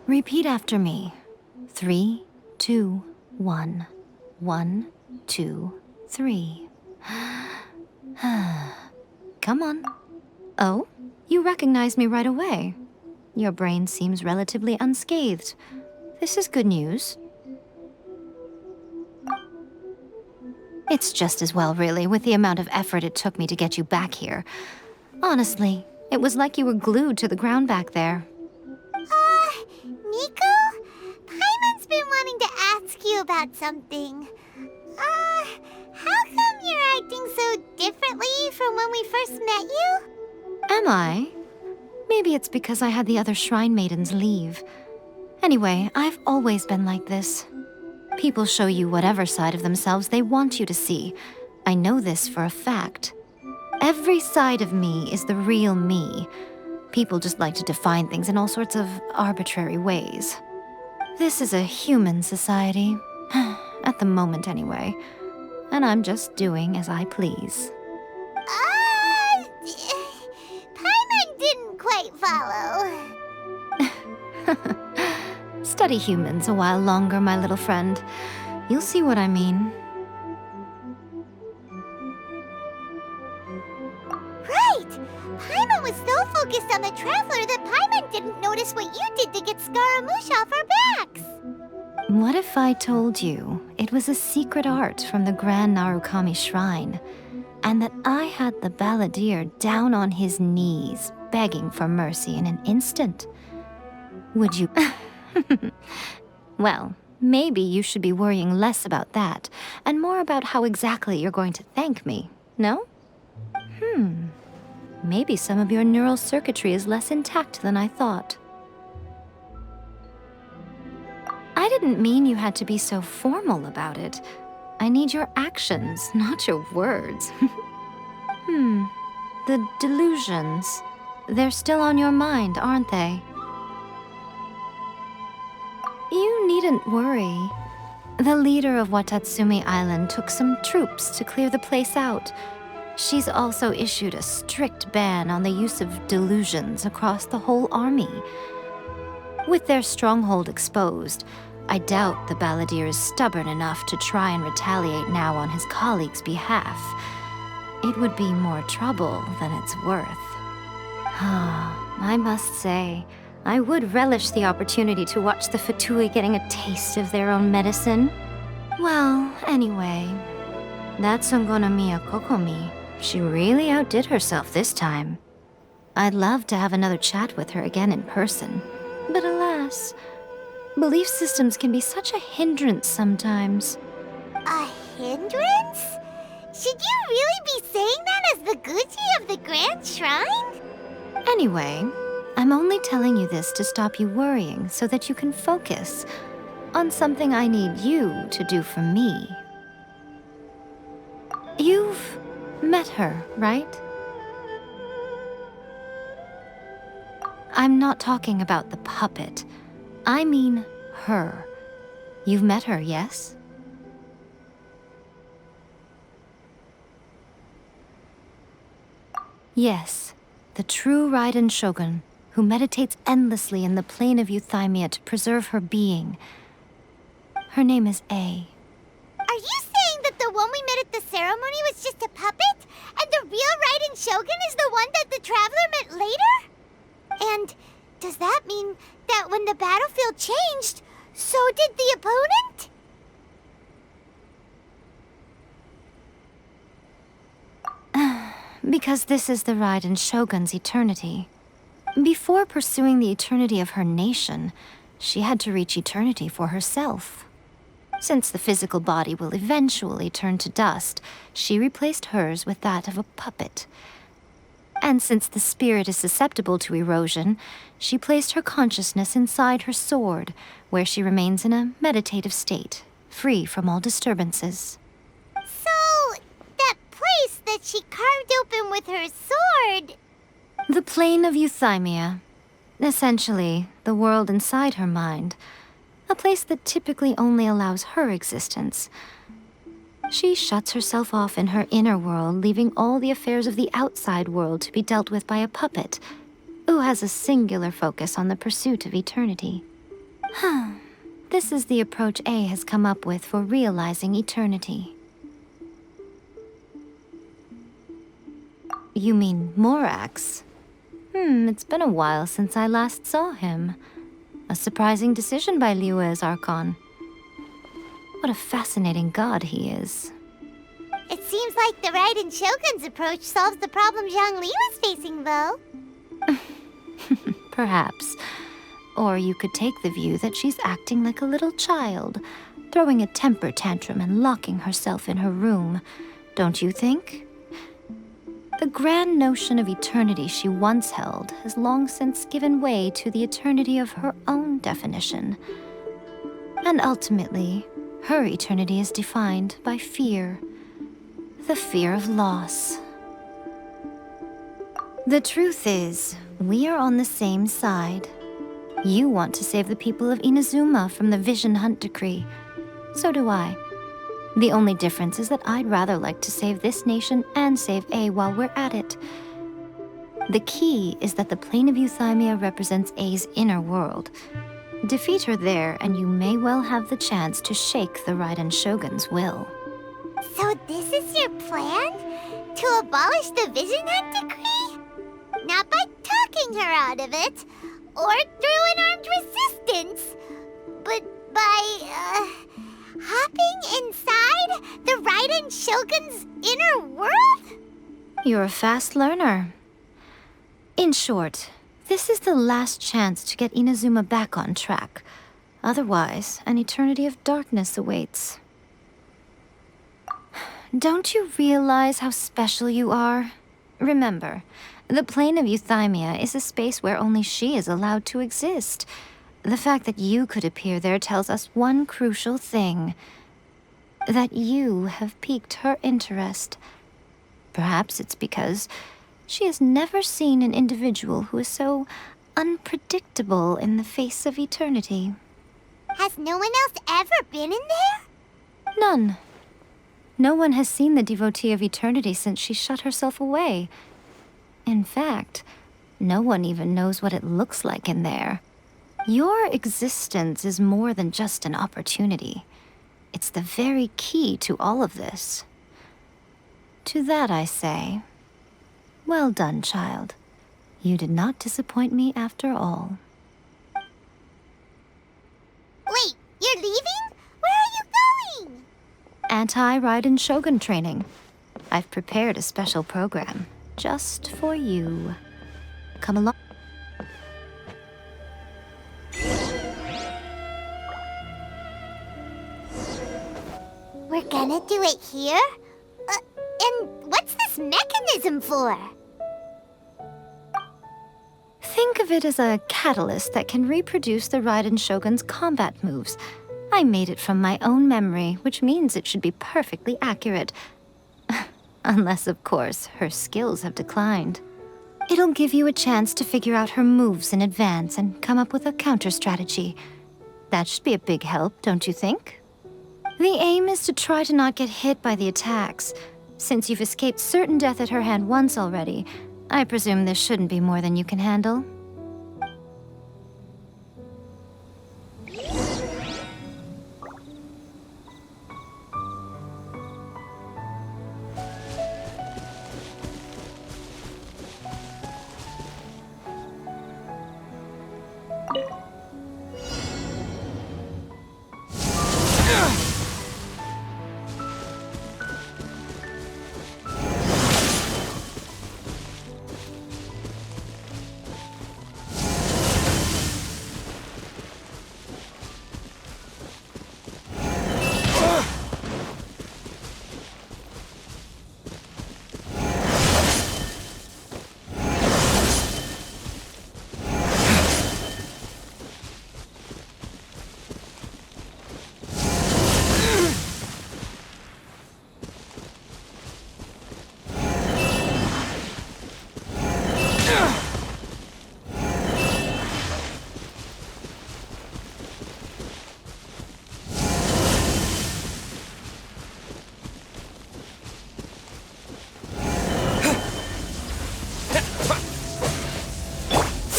Repeat after me. 3, 2, 1. 1, 2, 3. Come on. Oh, you recognize me right away. Your brain seems relatively unscathed. This is good news. It's just as well, really, with the amount of effort it took me to get you back here. Honestly, it was like you were glued to the ground back there. Nico? Paimon's been wanting to ask you about something. How come you're acting so differently from when we first met you? Am I? Maybe it's because I had the other shrine maidens leave. Anyway, I've always been like this. People show you whatever side of themselves they want you to see. I know this for a fact. Every side of me is the real me. People just like to define things in all sorts of arbitrary ways. This is a human society. At the moment, anyway. And I'm just doing as I please. Paimon didn't quite follow. Study humans a while longer, my little friend. You'll see what I mean. Right! Paimon was so focused on the Traveler that Paimon didn't notice what you did to get Scaramouche off our backs. What if I told you it was a secret art from the Grand Narukami Shrine, and that I had the balladeer down on his knees, begging for mercy in an instant? Would you... Well, maybe you should be worrying less about that, and more about how exactly you're going to thank me, no? Maybe some of your neural circuitry is less intact than I thought. I didn't mean you had to be so formal about it. I need your actions, not your words. The delusions. They're still on your mind, aren't they? You needn't worry. The leader of Watatsumi Island took some troops to clear the place out. She's also issued a strict ban on the use of delusions across the whole army. With their stronghold exposed, I doubt the balladeer is stubborn enough to try and retaliate now on his colleagues' behalf. It would be more trouble than it's worth. I must say, I would relish the opportunity to watch the Fatui getting a taste of their own medicine. Well, anyway, that Songonomiya Kokomi, she really outdid herself this time. I'd love to have another chat with her again in person, but alas, belief systems can be such a hindrance sometimes. A hindrance? Should you really be saying that as the Gucci of the Grand Shrine? Anyway, I'm only telling you this to stop you worrying so that you can focus on something I need you to do for me. You've met her, right? I'm not talking about the puppet. I mean her. You've met her, yes? Yes, the true Raiden Shogun, who meditates endlessly in the plane of Euthymia to preserve her being. Her name is A. Are you saying that the one we met at the ceremony was just a puppet? And the real Raiden Shogun is the one that the Traveler met later? And does that mean that when the battlefield changed, so did the opponent? Because this is the Raiden Shogun's eternity. Before pursuing the eternity of her nation, she had to reach eternity for herself. Since the physical body will eventually turn to dust, she replaced hers with that of a puppet. And since the spirit is susceptible to erosion, she placed her consciousness inside her sword, where she remains in a meditative state, free from all disturbances. So, that place that she carved open with her sword... The plane of Euthymia. Essentially, the world inside her mind. A place that typically only allows her existence. She shuts herself off in her inner world, leaving all the affairs of the outside world to be dealt with by a puppet who has a singular focus on the pursuit of eternity. This is the approach A has come up with for realizing eternity. You mean Morax? It's been a while since I last saw him. A surprising decision by Liyue's Archon. What a fascinating god he is. It seems like the Raiden Shogun's approach solves the problem Zhongli was facing, though. Perhaps. Or you could take the view that she's acting like a little child, throwing a temper tantrum and locking herself in her room. Don't you think? The grand notion of eternity she once held has long since given way to the eternity of her own definition. And ultimately, her eternity is defined by fear. The fear of loss. The truth is, we are on the same side. You want to save the people of Inazuma from the Vision Hunt decree. So do I. The only difference is that I'd rather like to save this nation and save A while we're at it. The key is that the plane of Euthymia represents A's inner world. Defeat her there, and you may well have the chance to shake the Raiden Shogun's will. So this is your plan? To abolish the Vision Hunt decree? Not by talking her out of it, or through an armed resistance, but by, hopping inside the Raiden Shogun's inner world? You're a fast learner. In short, this is the last chance to get Inazuma back on track. Otherwise, an eternity of darkness awaits. Don't you realize how special you are? Remember, the plane of Euthymia is a space where only she is allowed to exist. The fact that you could appear there tells us one crucial thing. That you have piqued her interest. Perhaps it's because she has never seen an individual who is so unpredictable in the face of eternity. Has no one else ever been in there? None. No one has seen the devotee of eternity since she shut herself away. In fact, no one even knows what it looks like in there. Your existence is more than just an opportunity. It's the very key to all of this. To that I say, well done, child. You did not disappoint me after all. Wait, you're leaving? Where are you going? Anti-Raiden Shogun training. I've prepared a special program just for you. Come along. We're gonna do it here? And what's this mechanism for? Think of it as a catalyst that can reproduce the Raiden Shogun's combat moves. I made it from my own memory, which means it should be perfectly accurate. Unless, of course, her skills have declined. It'll give you a chance to figure out her moves in advance and come up with a counter-strategy. That should be a big help, don't you think? The aim is to try to not get hit by the attacks. Since you've escaped certain death at her hand once already, I presume this shouldn't be more than you can handle.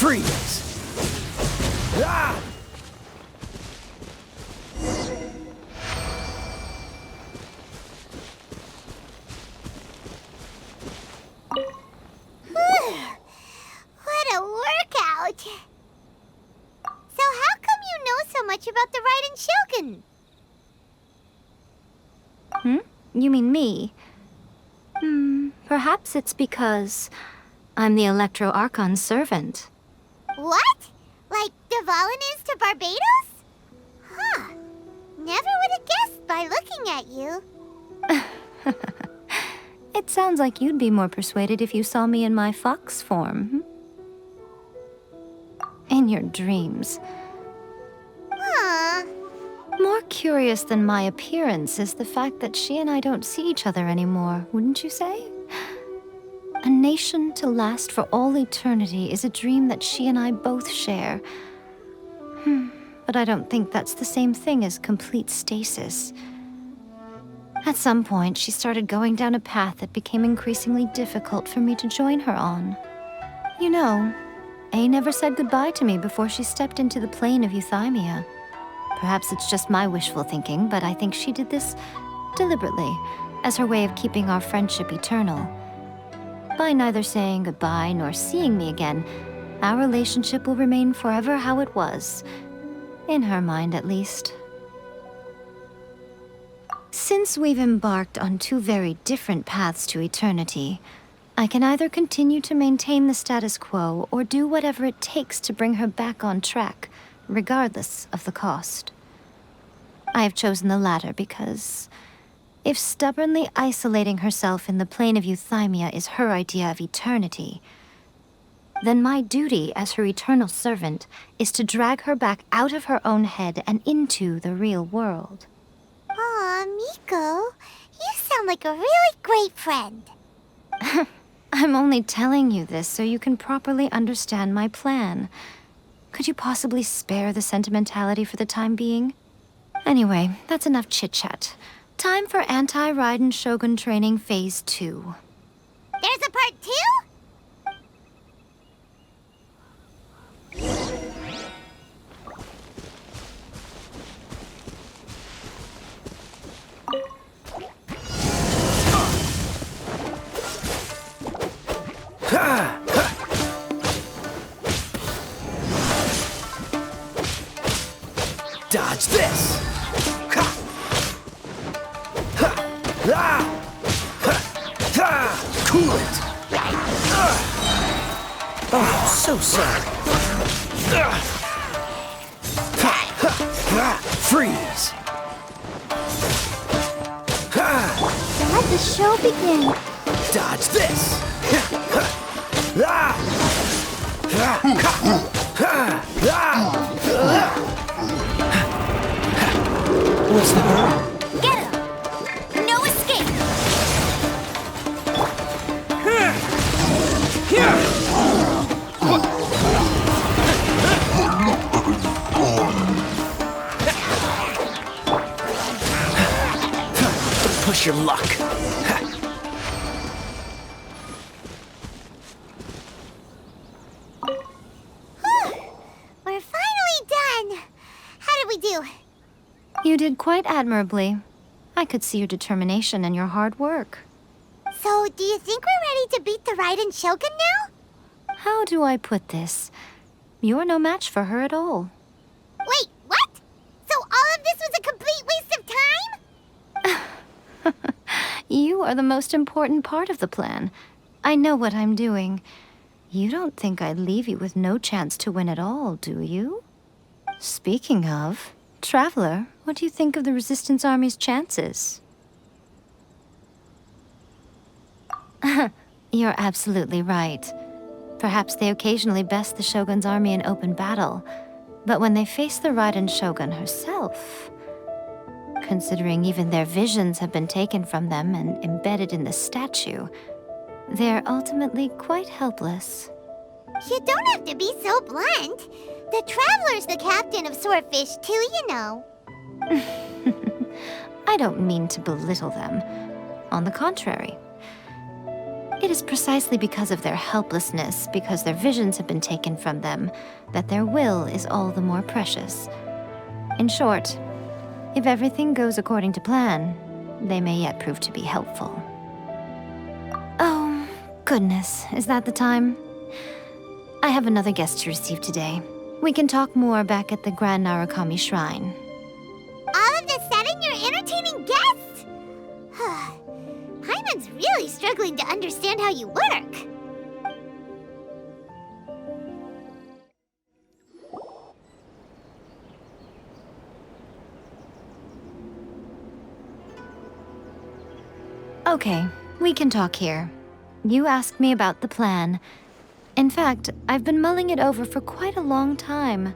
Freeze! Ah! What a workout! So how come you know so much about the Raiden Shogun? You mean me? Perhaps it's because I'm the Electro Archon's servant. What? Like Dvalin is to Barbados? Huh. Never would have guessed by looking at you. It sounds like you'd be more persuaded if you saw me in my fox form. In your dreams. Huh. More curious than my appearance is the fact that she and I don't see each other anymore, wouldn't you say? A nation to last for all eternity is a dream that she and I both share. But I don't think that's the same thing as complete stasis. At some point, she started going down a path that became increasingly difficult for me to join her on. You know, A never said goodbye to me before she stepped into the plane of euthymia. Perhaps it's just my wishful thinking, but I think she did this deliberately, as her way of keeping our friendship eternal. By neither saying goodbye nor seeing me again, our relationship will remain forever how it was. In her mind, at least. Since we've embarked on two very different paths to eternity, I can either continue to maintain the status quo or do whatever it takes to bring her back on track, regardless of the cost. I have chosen the latter because if stubbornly isolating herself in the plane of euthymia is her idea of eternity, then my duty as her eternal servant is to drag her back out of her own head and into the real world. Aw, Miko, you sound like a really great friend. I'm only telling you this so you can properly understand my plan. Could you possibly spare the sentimentality for the time being? Anyway, that's enough chit-chat. Time for Anti-Raiden Shogun Training Phase 2. There's a part 2? Dodge this! Cool it! Oh, so sorry. Freeze! Let the show begin. Dodge this! What's the hurry? Get him! No escape! Push your luck. We're finally done. How did we do? You did quite admirably. I could see your determination and your hard work. So, do you think we're ready to beat the Raiden Shogun now? How do I put this? You're no match for her at all. Wait, what? So all of this was a complete waste of time? You are the most important part of the plan. I know what I'm doing. You don't think I'd leave you with no chance to win at all, do you? Speaking of, Traveler, what do you think of the Resistance Army's chances? You're absolutely right. Perhaps they occasionally best the Shogun's army in open battle, but when they face the Raiden Shogun herself, considering even their visions have been taken from them and embedded in the statue, they're ultimately quite helpless. You don't have to be so blunt. The Traveler's the captain of Swordfish too, you know. I don't mean to belittle them. On the contrary. It is precisely because of their helplessness, because their visions have been taken from them, that their will is all the more precious. In short, if everything goes according to plan, they may yet prove to be helpful. Oh, goodness, is that the time? I have another guest to receive today. We can talk more back at the Grand Narukami Shrine. All of a sudden, you're entertaining guests? Paimon's really struggling to understand how you work. Okay, we can talk here. You asked me about the plan. In fact, I've been mulling it over for quite a long time.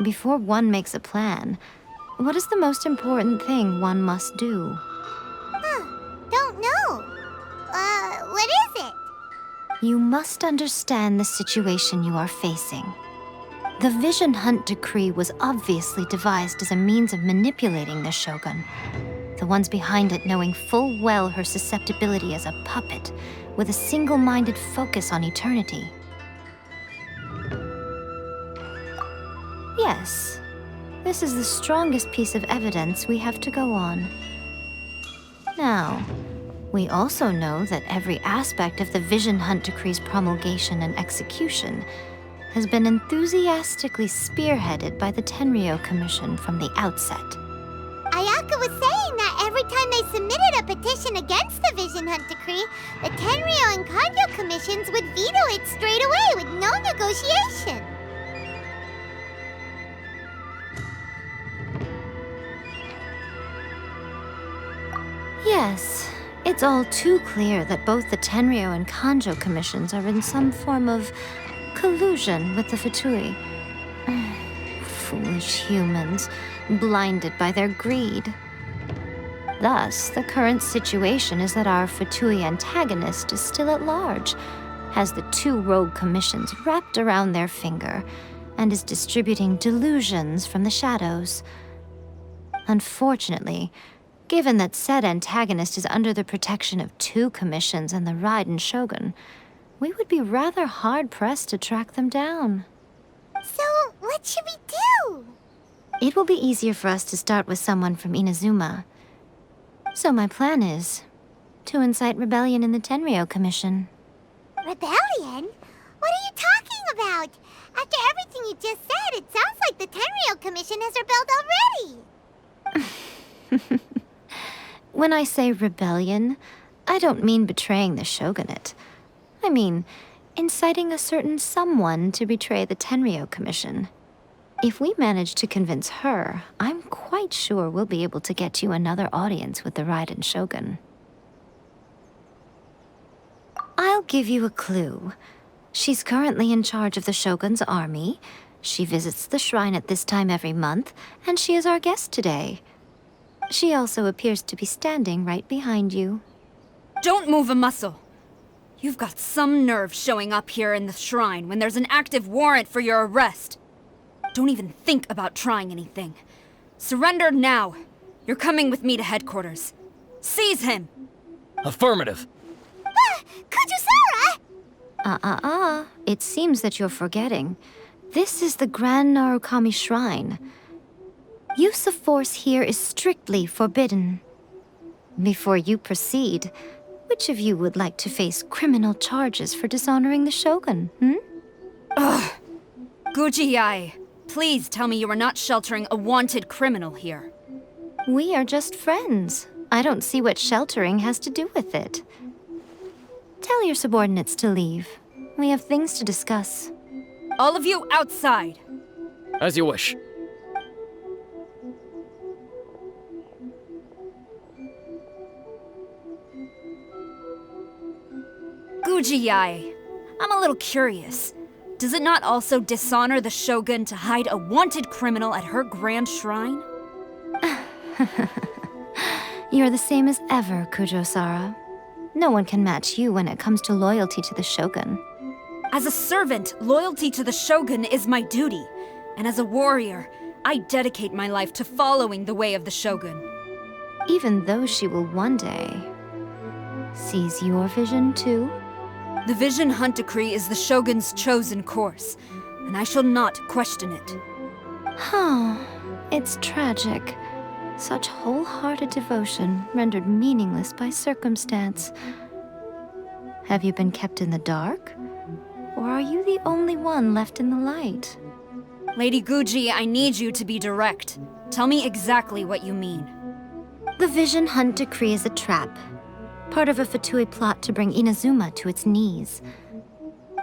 Before one makes a plan, what is the most important thing one must do? Don't know. What is it? You must understand the situation you are facing. The Vision Hunt Decree was obviously devised as a means of manipulating the Shogun. The ones behind it knowing full well her susceptibility as a puppet, with a single-minded focus on eternity. Yes, this is the strongest piece of evidence we have to go on. Now, we also know that every aspect of the Vision Hunt Decree's promulgation and execution has been enthusiastically spearheaded by the Tenryou Commission from the outset. Ayaka was saying that every time they submitted a petition against the Vision Hunt Decree, the Tenryou and Kanjo commissions would veto it straight away with no negotiation. Yes, it's all too clear that both the Tenryou and Kanjo commissions are in some form of collusion with the Fatui. Foolish humans, blinded by their greed. Thus, the current situation is that our Fatui antagonist is still at large, has the two rogue commissions wrapped around their finger, and is distributing delusions from the shadows. Unfortunately, given that said antagonist is under the protection of two commissions and the Raiden Shogun, we would be rather hard-pressed to track them down. So, what should we do? It will be easier for us to start with someone from Inazuma. So my plan is to incite rebellion in the Tenryou Commission. Rebellion? What are you talking about? After everything you just said, it sounds like the Tenryou Commission has rebelled already. When I say rebellion, I don't mean betraying the shogunate. I mean inciting a certain someone to betray the Tenryou Commission. If we manage to convince her, I'm quite sure we'll be able to get you another audience with the Raiden Shogun. I'll give you a clue. She's currently in charge of the Shogun's army. She visits the shrine at this time every month, and she is our guest today. She also appears to be standing right behind you. Don't move a muscle. You've got some nerve showing up here in the shrine when there's an active warrant for your arrest. Don't even think about trying anything. Surrender now. You're coming with me to headquarters. Seize him! Affirmative. Kujusara! It seems that you're forgetting. This is the Grand Narukami Shrine. Use of force here is strictly forbidden. Before you proceed, which of you would like to face criminal charges for dishonoring the Shogun, Ugh! Guji-ai, please tell me you are not sheltering a wanted criminal here. We are just friends. I don't see what sheltering has to do with it. Tell your subordinates to leave. We have things to discuss. All of you outside! As you wish. Guji-ai, I'm a little curious. Does it not also dishonor the Shogun to hide a wanted criminal at her grand shrine? You're the same as ever, Kujo-sara. No one can match you when it comes to loyalty to the Shogun. As a servant, loyalty to the Shogun is my duty. And as a warrior, I dedicate my life to following the way of the Shogun. even though she will one day, sees your vision too? The Vision Hunt Decree is the Shogun's chosen course, and I shall not question it. Huh. It's tragic. Such wholehearted devotion rendered meaningless by circumstance. Have you been kept in the dark? Or are you the only one left in the light? Lady Guji, I need you to be direct. Tell me exactly what you mean. The Vision Hunt Decree is a trap. Part of a Fatui plot to bring Inazuma to its knees.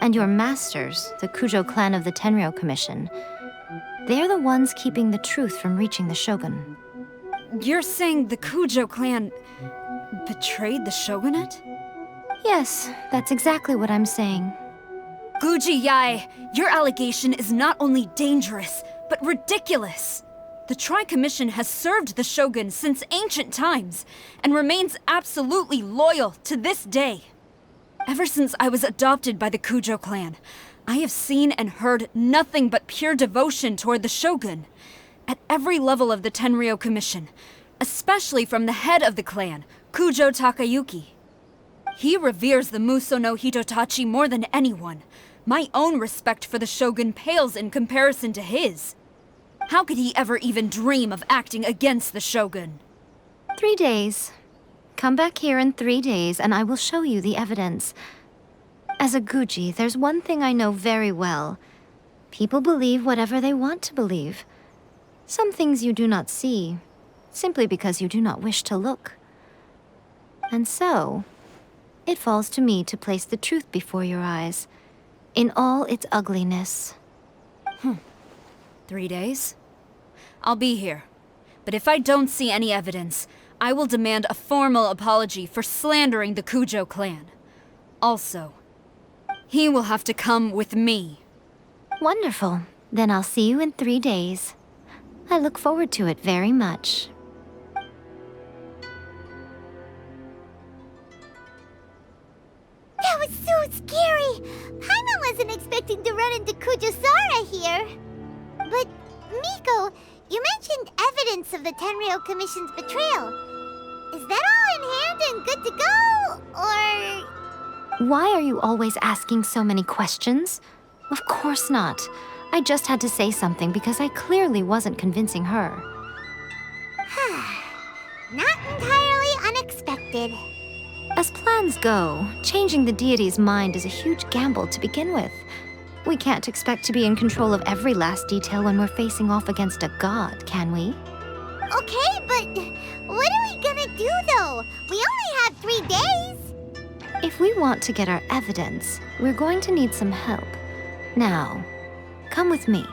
And your masters, the Kujo clan of the Tenryou Commission, they're the ones keeping the truth from reaching the Shogun. You're saying the Kujo clan betrayed the shogunate? Yes, that's exactly what I'm saying. Guji Yae, your allegation is not only dangerous, but ridiculous. The Tri-Commission has served the Shogun since ancient times, and remains absolutely loyal to this day. Ever since I was adopted by the Kujo clan, I have seen and heard nothing but pure devotion toward the Shogun. At every level of the Tenryou Commission, especially from the head of the clan, Kujo Takayuki. He reveres the Muso no Hitotachi more than anyone. My own respect for the Shogun pales in comparison to his. How could he ever even dream of acting against the Shogun? 3 days. Come back here in 3 days and I will show you the evidence. As a Guji, there's one thing I know very well. People believe whatever they want to believe. Some things you do not see, simply because you do not wish to look. And so, it falls to me to place the truth before your eyes, in all its ugliness. 3 days? I'll be here. But if I don't see any evidence, I will demand a formal apology for slandering the Kujo clan. Also, he will have to come with me. Wonderful. Then I'll see you in 3 days. I look forward to it very much. That was so scary! Paimon wasn't expecting to run into Kujosara here. But, Miko, you mentioned evidence of the Tenryou Commission's betrayal. Is that all in hand and good to go, or...? Why are you always asking so many questions? Of course not. I just had to say something because I clearly wasn't convincing her. Not entirely unexpected. As plans go, changing the deity's mind is a huge gamble to begin with. We can't expect to be in control of every last detail when we're facing off against a god, can we? Okay, but what are we gonna do, though? We only have 3 days. If we want to get our evidence, we're going to need some help. Now, come with me.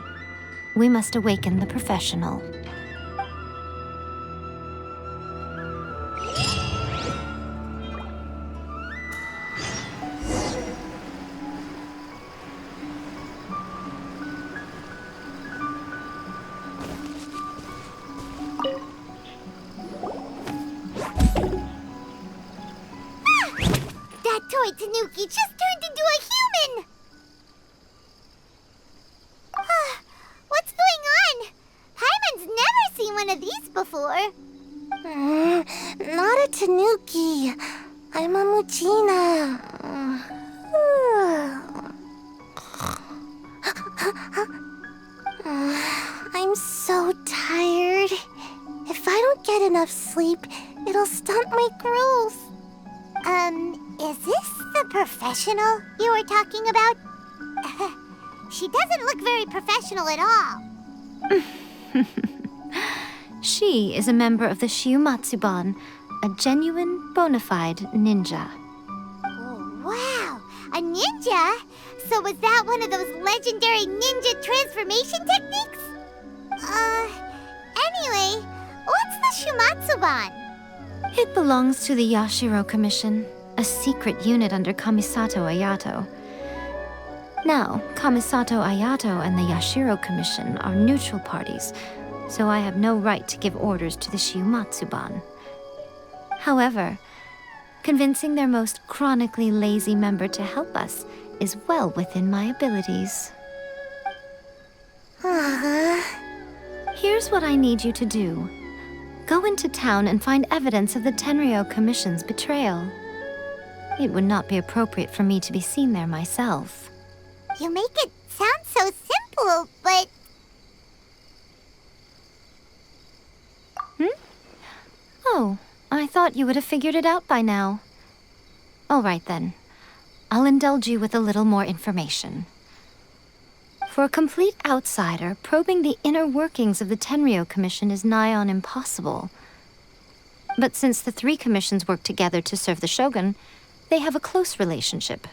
We must awaken the professional. That toy Tanuki just turned into a human! What's going on? Paimon's never seen one of these before. Not a Tanuki. I'm a Muchina. I'm so tired. If I don't get enough sleep, it'll stunt my growth. Is this the professional you were talking about? She doesn't look very professional at all. She is a member of the Shiumatsuban, a genuine, bona fide ninja. Oh, wow! A ninja? So was that one of those legendary ninja transformation techniques? Anyway, what's the Shiumatsuban? It belongs to the Yashiro Commission, a secret unit under Kamisato Ayato. Now, Kamisato Ayato and the Yashiro Commission are neutral parties, so I have no right to give orders to the Shiumatsuban. However, convincing their most chronically lazy member to help us is well within my abilities. Here's what I need you to do. Go into town and find evidence of the Tenryou Commission's betrayal. It would not be appropriate for me to be seen there myself. You make it sound so simple, but... Oh, I thought you would have figured it out by now. All right then. I'll indulge you with a little more information. For a complete outsider, probing the inner workings of the Tenryou Commission is nigh on impossible. But since the three commissions work together to serve the Shogun, they have a close relationship.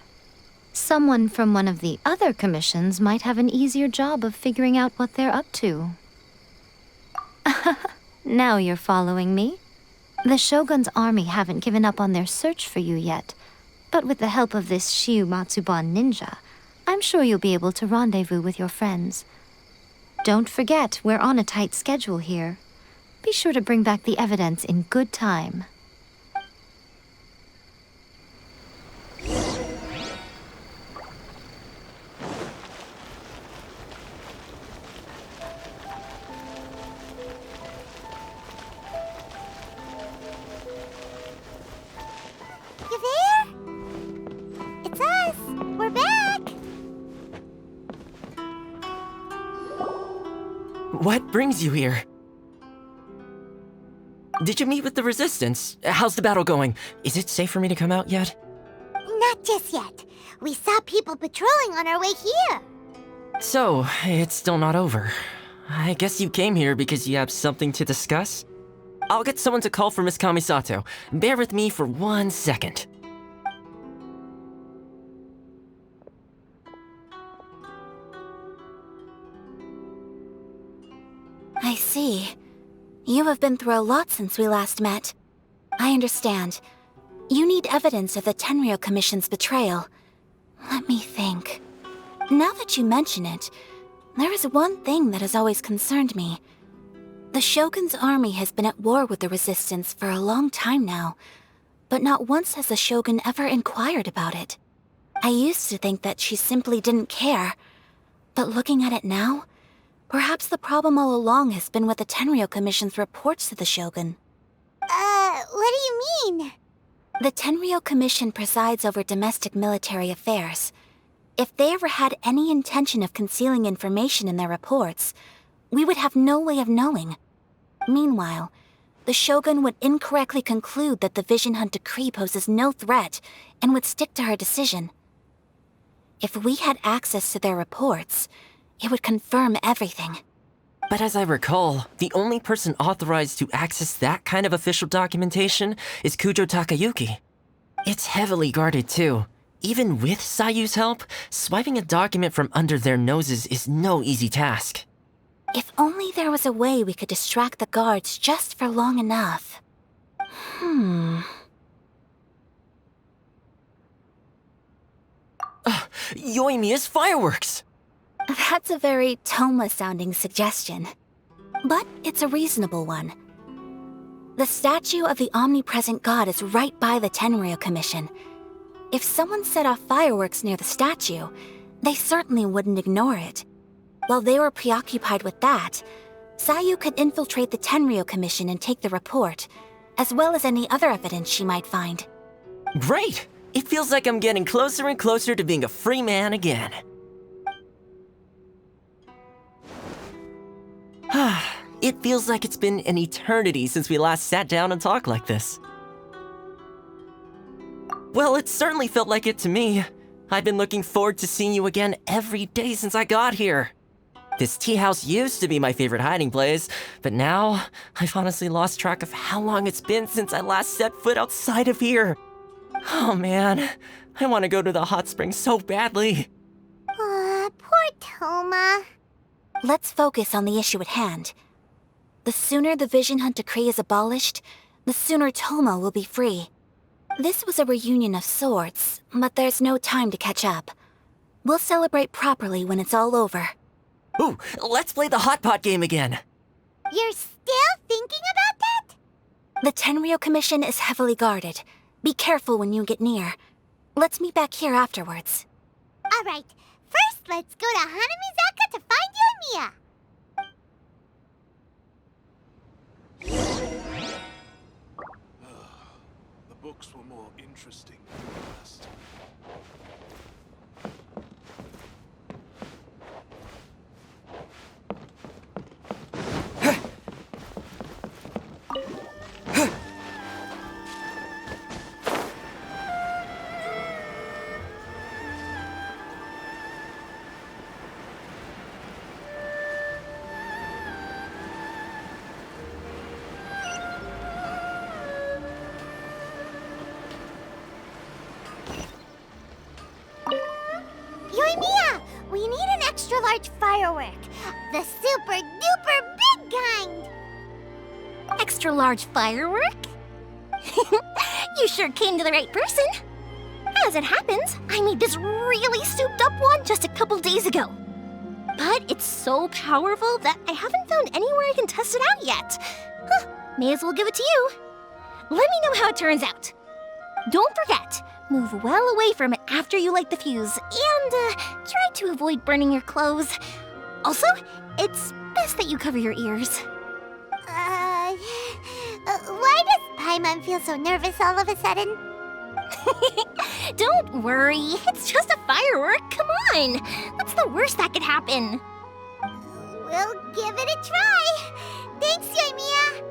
Someone from one of the other commissions might have an easier job of figuring out what they're up to. Now you're following me. The Shogun's army haven't given up on their search for you yet, but with the help of this Shiu Matsuban ninja, I'm sure you'll be able to rendezvous with your friends. Don't forget, we're on a tight schedule here. Be sure to bring back the evidence in good time. You there? It's us! We're back! What brings you here? Did you meet with the Resistance? How's the battle going? Is it safe for me to come out yet? Not just yet. We saw people patrolling on our way here. So, it's still not over. I guess you came here because you have something to discuss? I'll get someone to call for Miss Kamisato. Bear with me for 1 second. I see. You have been through a lot since we last met. I understand. You need evidence of the Tenryou Commission's betrayal. Let me think. Now that you mention it, there is one thing that has always concerned me. The Shogun's army has been at war with the Resistance for a long time now, but not once has the Shogun ever inquired about it. I used to think that she simply didn't care, but looking at it now, perhaps the problem all along has been with the Tenryou Commission's reports to the Shogun. What do you mean? The Tenryou Commission presides over domestic military affairs. If they ever had any intention of concealing information in their reports, we would have no way of knowing. Meanwhile, the Shogun would incorrectly conclude that the Vision Hunt decree poses no threat and would stick to her decision. If we had access to their reports, it would confirm everything. But as I recall, the only person authorized to access that kind of official documentation is Kujo Takayuki. It's heavily guarded too. Even with Sayu's help, swiping a document from under their noses is no easy task. If only there was a way we could distract the guards just for long enough. Yoimiya's fireworks! That's a very Toma-sounding suggestion. But it's a reasonable one. The statue of the omnipresent god is right by the Tenryou Commission. If someone set off fireworks near the statue, they certainly wouldn't ignore it. While they were preoccupied with that, Sayu could infiltrate the Tenryou Commission and take the report, as well as any other evidence she might find. Great! It feels like I'm getting closer and closer to being a free man again. It feels like it's been an eternity since we last sat down and talked like this. Well, it certainly felt like it to me. I've been looking forward to seeing you again every day since I got here. This tea house used to be my favorite hiding place, but now I've honestly lost track of how long it's been since I last set foot outside of here. Oh man, I want to go to the hot springs so badly. Poor Toma. Let's focus on the issue at hand. The sooner the Vision Hunt decree is abolished, the sooner Toma will be free. This was a reunion of sorts, but there's no time to catch up. We'll celebrate properly when it's all over. Ooh, let's play the hot pot game again. You're still thinking about that? The Tenryou Commission is heavily guarded. Be careful when you get near. Let's meet back here afterwards. Alright, first let's go to Hanamizaka to find Yoimiya. books were more interesting than the rest. Yoimiya, we need an extra-large firework. The super-duper big kind. Extra-large firework? You sure came to the right person. As it happens, I made this really souped-up one just a couple days ago. But it's so powerful that I haven't found anywhere I can test it out yet. Huh, may as well give it to you. Let me know how it turns out. Don't forget, move well away from it after you light the fuse, and try to avoid burning your clothes. Also, it's best that you cover your ears. Why does Paimon feel so nervous all of a sudden? Don't worry, it's just a firework. Come on, what's the worst that could happen? We'll give it a try. Thanks, Yoimiya.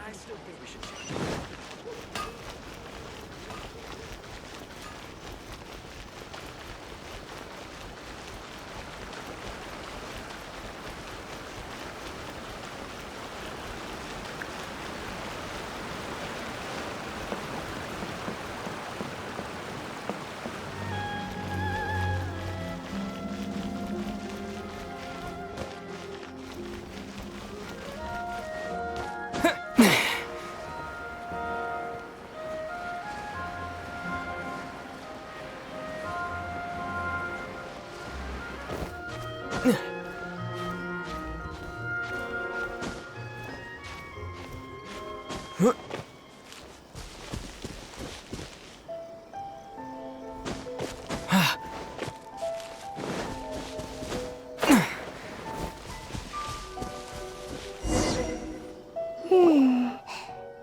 I still think we should change.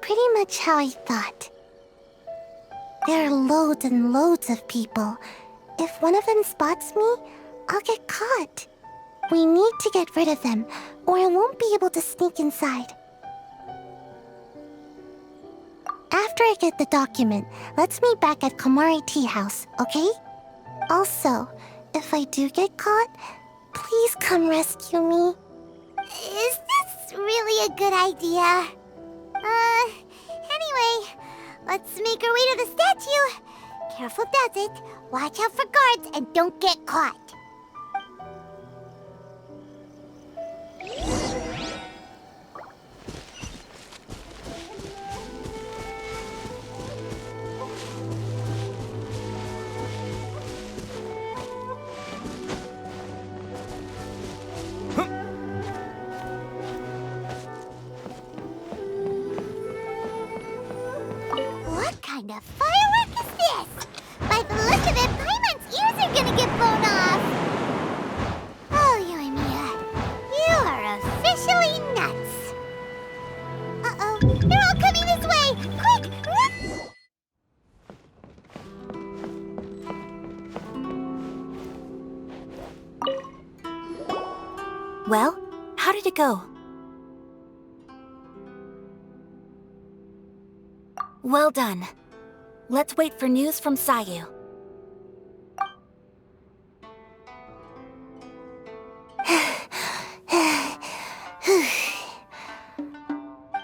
Pretty much how I thought. There are loads and loads of people. If one of them spots me, I'll get caught. We need to get rid of them, or I won't be able to sneak inside. After I get the document, let's meet back at Komari Tea House, okay? Also, if I do get caught, please come rescue me. Is this really a good idea? Anyway, let's make our way to the statue. Careful does it. Watch out for guards and don't get caught. What kind of firework is this? By the look of it, Paimon's ears are gonna get blown off. Oh, Yoimiya, you are officially nuts. Uh-oh, they're all coming this way! Quick, run! Well, how did it go? Well done. Let's wait for news from Sayu.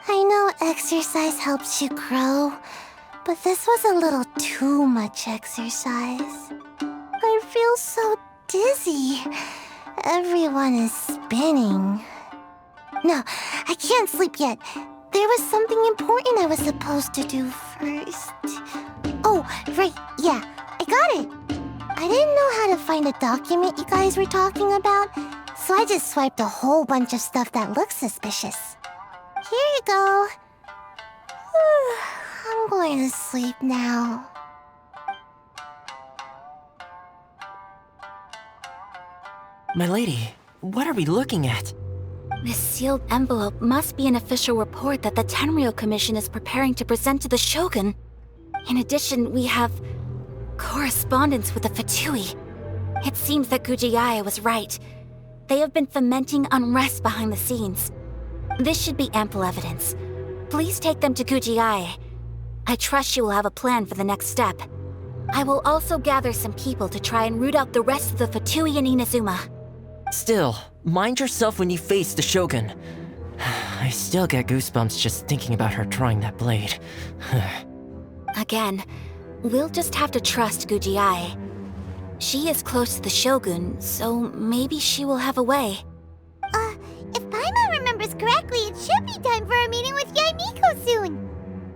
I know exercise helps you grow, but this was a little too much exercise. I feel so dizzy. Everyone is spinning. No, I can't sleep yet. There was something important I was supposed to do first. Oh, right, yeah, I got it. I didn't know how to find a document you guys were talking about, so I just swiped a whole bunch of stuff that looks suspicious. Here you go. I'm going to sleep now. My lady, what are we looking at? This sealed envelope must be an official report that the Tenryou Commission is preparing to present to the Shogun. In addition, we have correspondence with the Fatui. It seems that Gujiaya was right. They have been fomenting unrest behind the scenes. This should be ample evidence. Please take them to Gujiaya. I trust she will have a plan for the next step. I will also gather some people to try and root out the rest of the Fatui in Inazuma. Still, mind yourself when you face the Shogun. I still get goosebumps just thinking about her drawing that blade. Again, we'll just have to trust Gujiai. She is close to the Shogun, so maybe she will have a way. If Paimon remembers correctly, it should be time for a meeting with Yaimiko soon.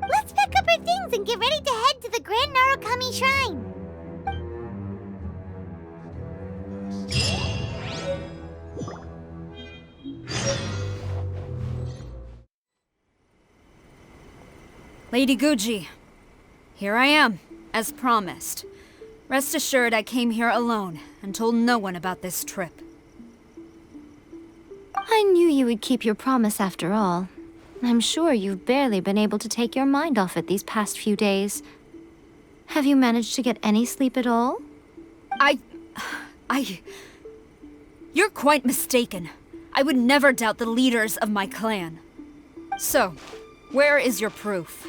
Let's pack up our things and get ready to head to the Grand Narukami Shrine. Lady Guji, here I am, as promised. Rest assured I came here alone and told no one about this trip. I knew you would keep your promise after all. I'm sure you've barely been able to take your mind off it these past few days. Have you managed to get any sleep at all? You're quite mistaken. I would never doubt the leaders of my clan. So, where is your proof?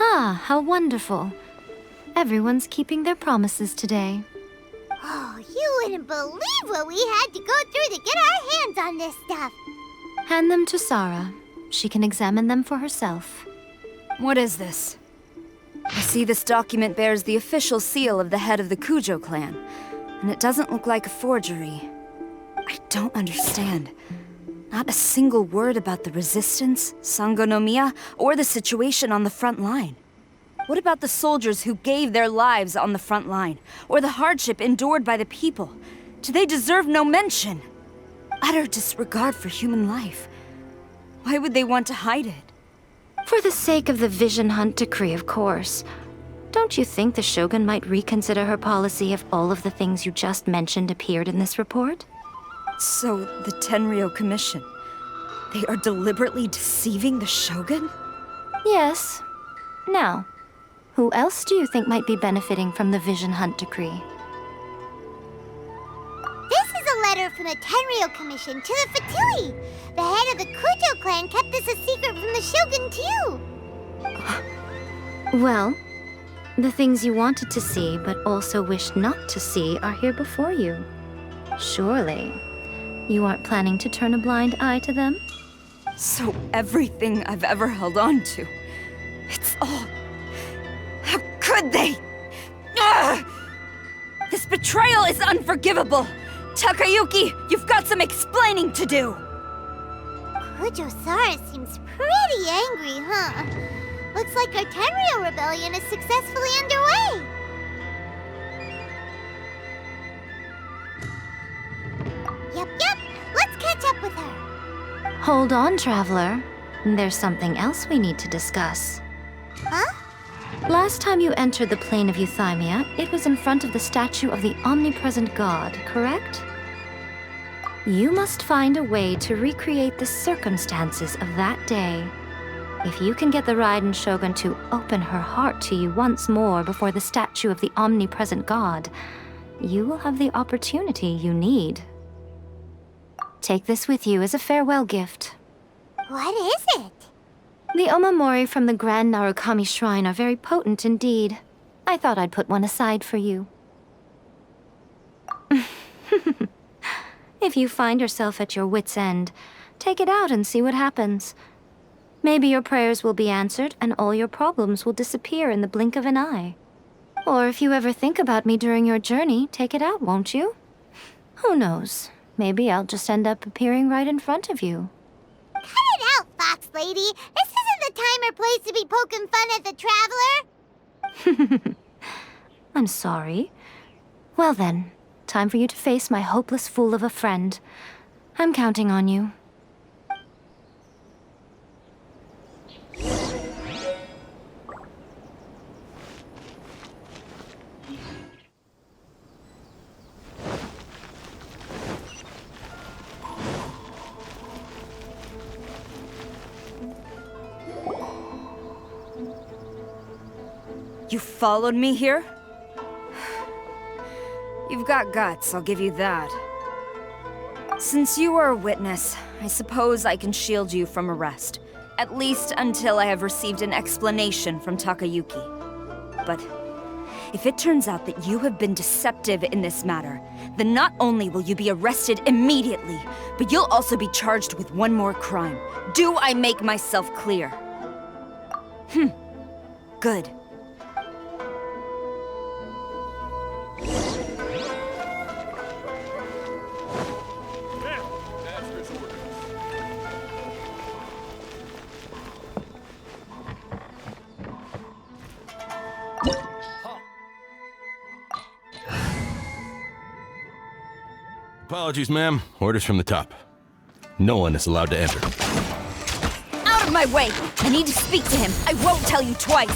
Ah, how wonderful. Everyone's keeping their promises today. Oh, you wouldn't believe what we had to go through to get our hands on this stuff. Hand them to Sarah. She can examine them for herself. What is this? I see this document bears the official seal of the head of the Kujo clan, and it doesn't look like a forgery. I don't understand. Not a single word about the resistance, Sangonomiya, or the situation on the front line. What about the soldiers who gave their lives on the front line, or the hardship endured by the people? Do they deserve no mention? Utter disregard for human life. Why would they want to hide it? For the sake of the Vision Hunt decree, of course. Don't you think the Shogun might reconsider her policy if all of the things you just mentioned appeared in this report? So, the Tenryou Commission, they are deliberately deceiving the Shogun? Yes. Now, who else do you think might be benefiting from the Vision Hunt decree? This is a letter from the Tenryou Commission to the Fatui. The head of the Kujo clan kept this a secret from the Shogun, too. Well, the things you wanted to see but also wished not to see are here before you. Surely, you aren't planning to turn a blind eye to them? So everything I've ever held on to, it's all... How could they? Ugh! This betrayal is unforgivable! Takayuki, you've got some explaining to do! Kujo-Sara seems pretty angry, huh? Looks like our Tenryou rebellion is successfully underway. Yep. Let's catch up with her. Hold on, Traveler. There's something else we need to discuss. Huh? Last time you entered the plane of Euthymia, it was in front of the statue of the omnipresent god, correct? You must find a way to recreate the circumstances of that day. If you can get the Raiden Shogun to open her heart to you once more before the statue of the omnipresent god, you will have the opportunity you need. Take this with you as a farewell gift. What is it? The omamori from the Grand Narukami Shrine are very potent indeed. I thought I'd put one aside for you. If you find yourself at your wit's end, take it out and see what happens. Maybe your prayers will be answered and all your problems will disappear in the blink of an eye. Or if you ever think about me during your journey, take it out, won't you? Who knows? Maybe I'll just end up appearing right in front of you. Cut it out, Fox Lady. This isn't the time or place to be poking fun at the Traveler. I'm sorry. Well then, time for you to face my hopeless fool of a friend. I'm counting on you. You followed me here? You've got guts, I'll give you that. Since you are a witness, I suppose I can shield you from arrest. At least until I have received an explanation from Takayuki. But if it turns out that you have been deceptive in this matter, then not only will you be arrested immediately, but you'll also be charged with one more crime. Do I make myself clear? Good. Apologies, ma'am. Orders from the top. No one is allowed to enter. Out of my way! I need to speak to him. I won't tell you twice.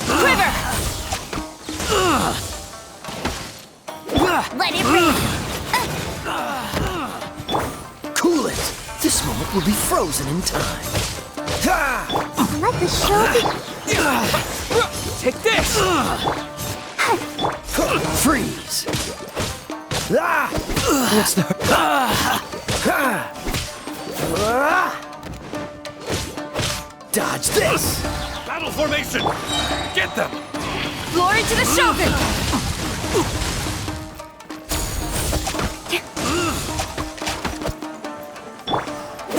Quiver! Let it rip! Cool it! This moment will be frozen in time. Let the show be... Take this! Freeze! What's the... Dodge this! Battle formation! Get them! Glory to the Shogun!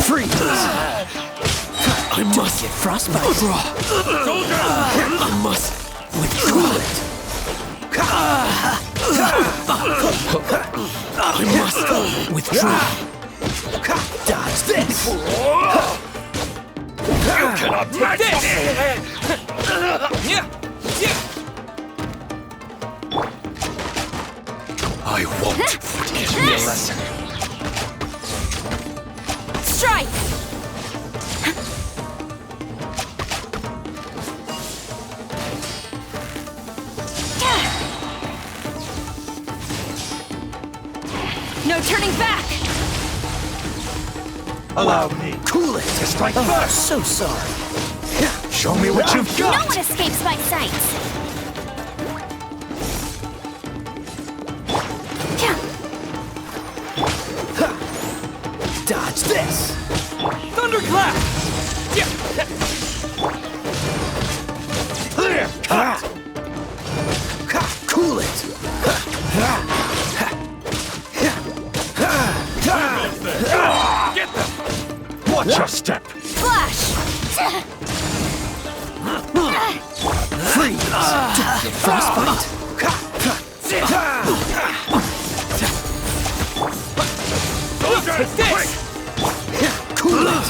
Freeze! I must get frostbite. Soldier! I must withdraw it. I must withdraw. Dodge this. You cannot match this! I won't forget me a lesson. Strike! No turning back! Allow me. Cool it. To strike first. So sorry. Show me what you've No got. one escapes my sights! Dodge this. Thunderclap! Cool it. Get them! Watch your step. Flash! Freeze. Frostbite. Soldiers, quick! Cool it.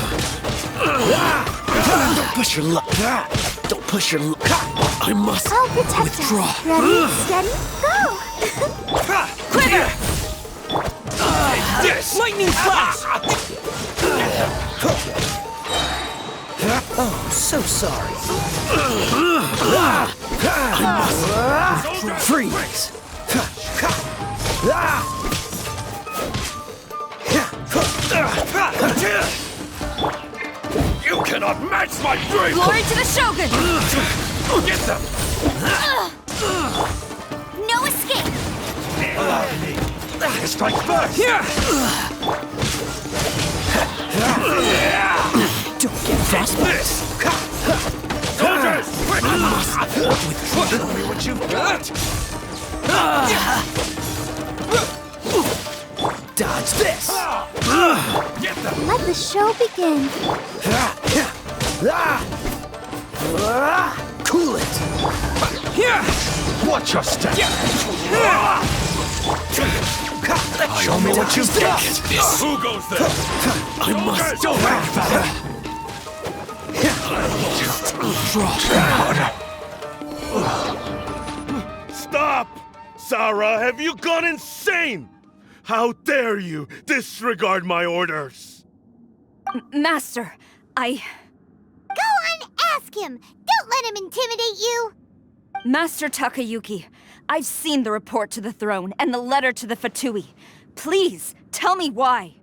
Don't push your luck. Don't push your luck. I must I'll protect withdraw. us. Ready, steady, go! Quiver! This! Lightning flash! Oh, so sorry. I must freeze. You cannot match my brave! Glory to the Shogun! Get them! No escape! Allow me. Strike first. Don't get frostbite. Soldiers, quick! I must withdraw. Show me what you've got. Dodge this. Get them! Let the show begin. Cool it. Watch your step. Show me what you've got. Who goes there? I must Soldiers, back better. Stop! Sarah, have you gone insane? How dare you disregard my orders? Master, Go on, ask him. Don't let him intimidate you. Master Takayuki, I've seen the report to the throne and the letter to the Fatui. Please, tell me why.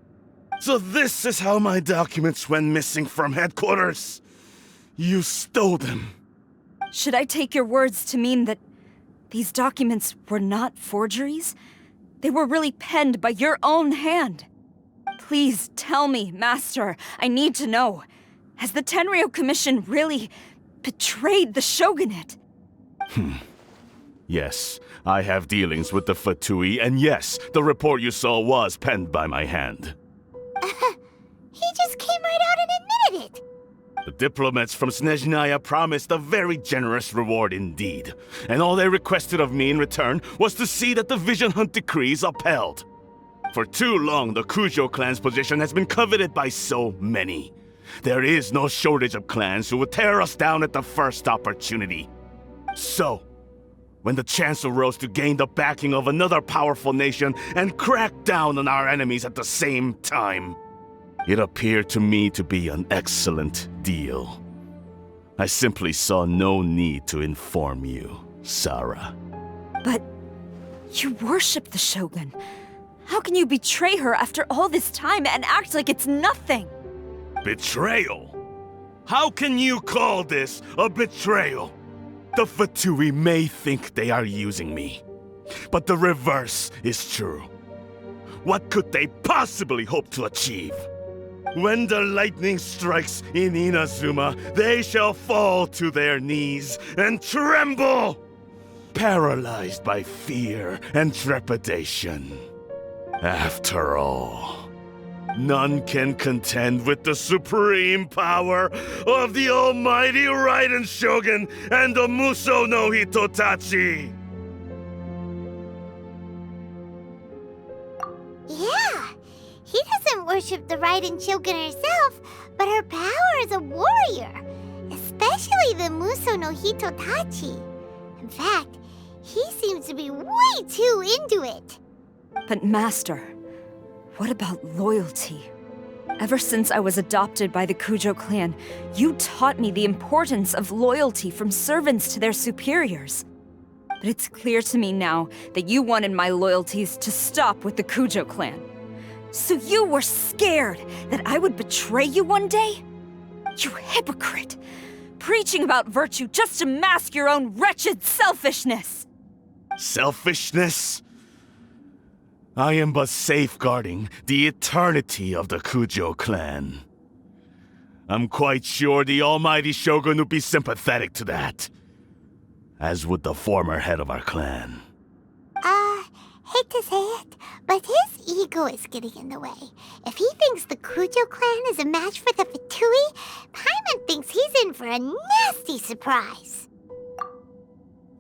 So this is how my documents went missing from headquarters. You stole them. Should I take your words to mean that these documents were not forgeries? They were really penned by your own hand. Please tell me, Master. I need to know. Has the Tenryou Commission really betrayed the Shogunate? Yes, I have dealings with the Fatui, and yes, the report you saw was penned by my hand. He just came right out and admitted it. The diplomats from Snezhnaya promised a very generous reward indeed, and all they requested of me in return was to see that the Vision Hunt decree is upheld. For too long, the Kujo clan's position has been coveted by so many. There is no shortage of clans who would tear us down at the first opportunity. So, when the chance arose to gain the backing of another powerful nation and crack down on our enemies at the same time, it appeared to me to be an excellent deal. I simply saw no need to inform you, Sarah. But you worship the Shogun. How can you betray her after all this time and act like it's nothing? Betrayal? How can you call this a betrayal? The Fatui may think they are using me, but the reverse is true. What could they possibly hope to achieve? When the lightning strikes in Inazuma, they shall fall to their knees and tremble, paralyzed by fear and trepidation. After all, none can contend with the supreme power of the almighty Raiden Shogun and the Muso no Hitotachi! Yeah, he doesn't worship the Raiden Shogun herself, but her power as a warrior, especially the Muso no Hitotachi. In fact, he seems to be way too into it. But Master, what about loyalty? Ever since I was adopted by the Kujo clan, you taught me the importance of loyalty from servants to their superiors. But it's clear to me now that you wanted my loyalties to stop with the Kujo clan. So you were scared that I would betray you one day? You hypocrite! Preaching about virtue just to mask your own wretched selfishness! Selfishness? I am but safeguarding the eternity of the Kujo clan. I'm quite sure the almighty Shogun would be sympathetic to that, as would the former head of our clan. Hate to say it, but his ego is getting in the way. If he thinks the Kujo clan is a match for the Fatui, Paimon thinks he's in for a nasty surprise.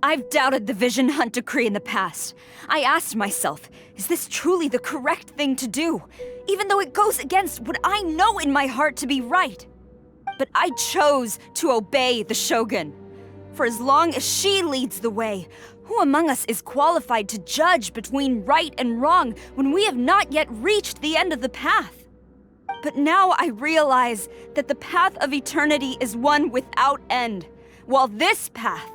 I've doubted the Vision Hunt decree in the past. I asked myself, is this truly the correct thing to do? Even though it goes against what I know in my heart to be right. But I chose to obey the Shogun. For as long as she leads the way, who among us is qualified to judge between right and wrong when we have not yet reached the end of the path? But now I realize that the path of eternity is one without end, while this path,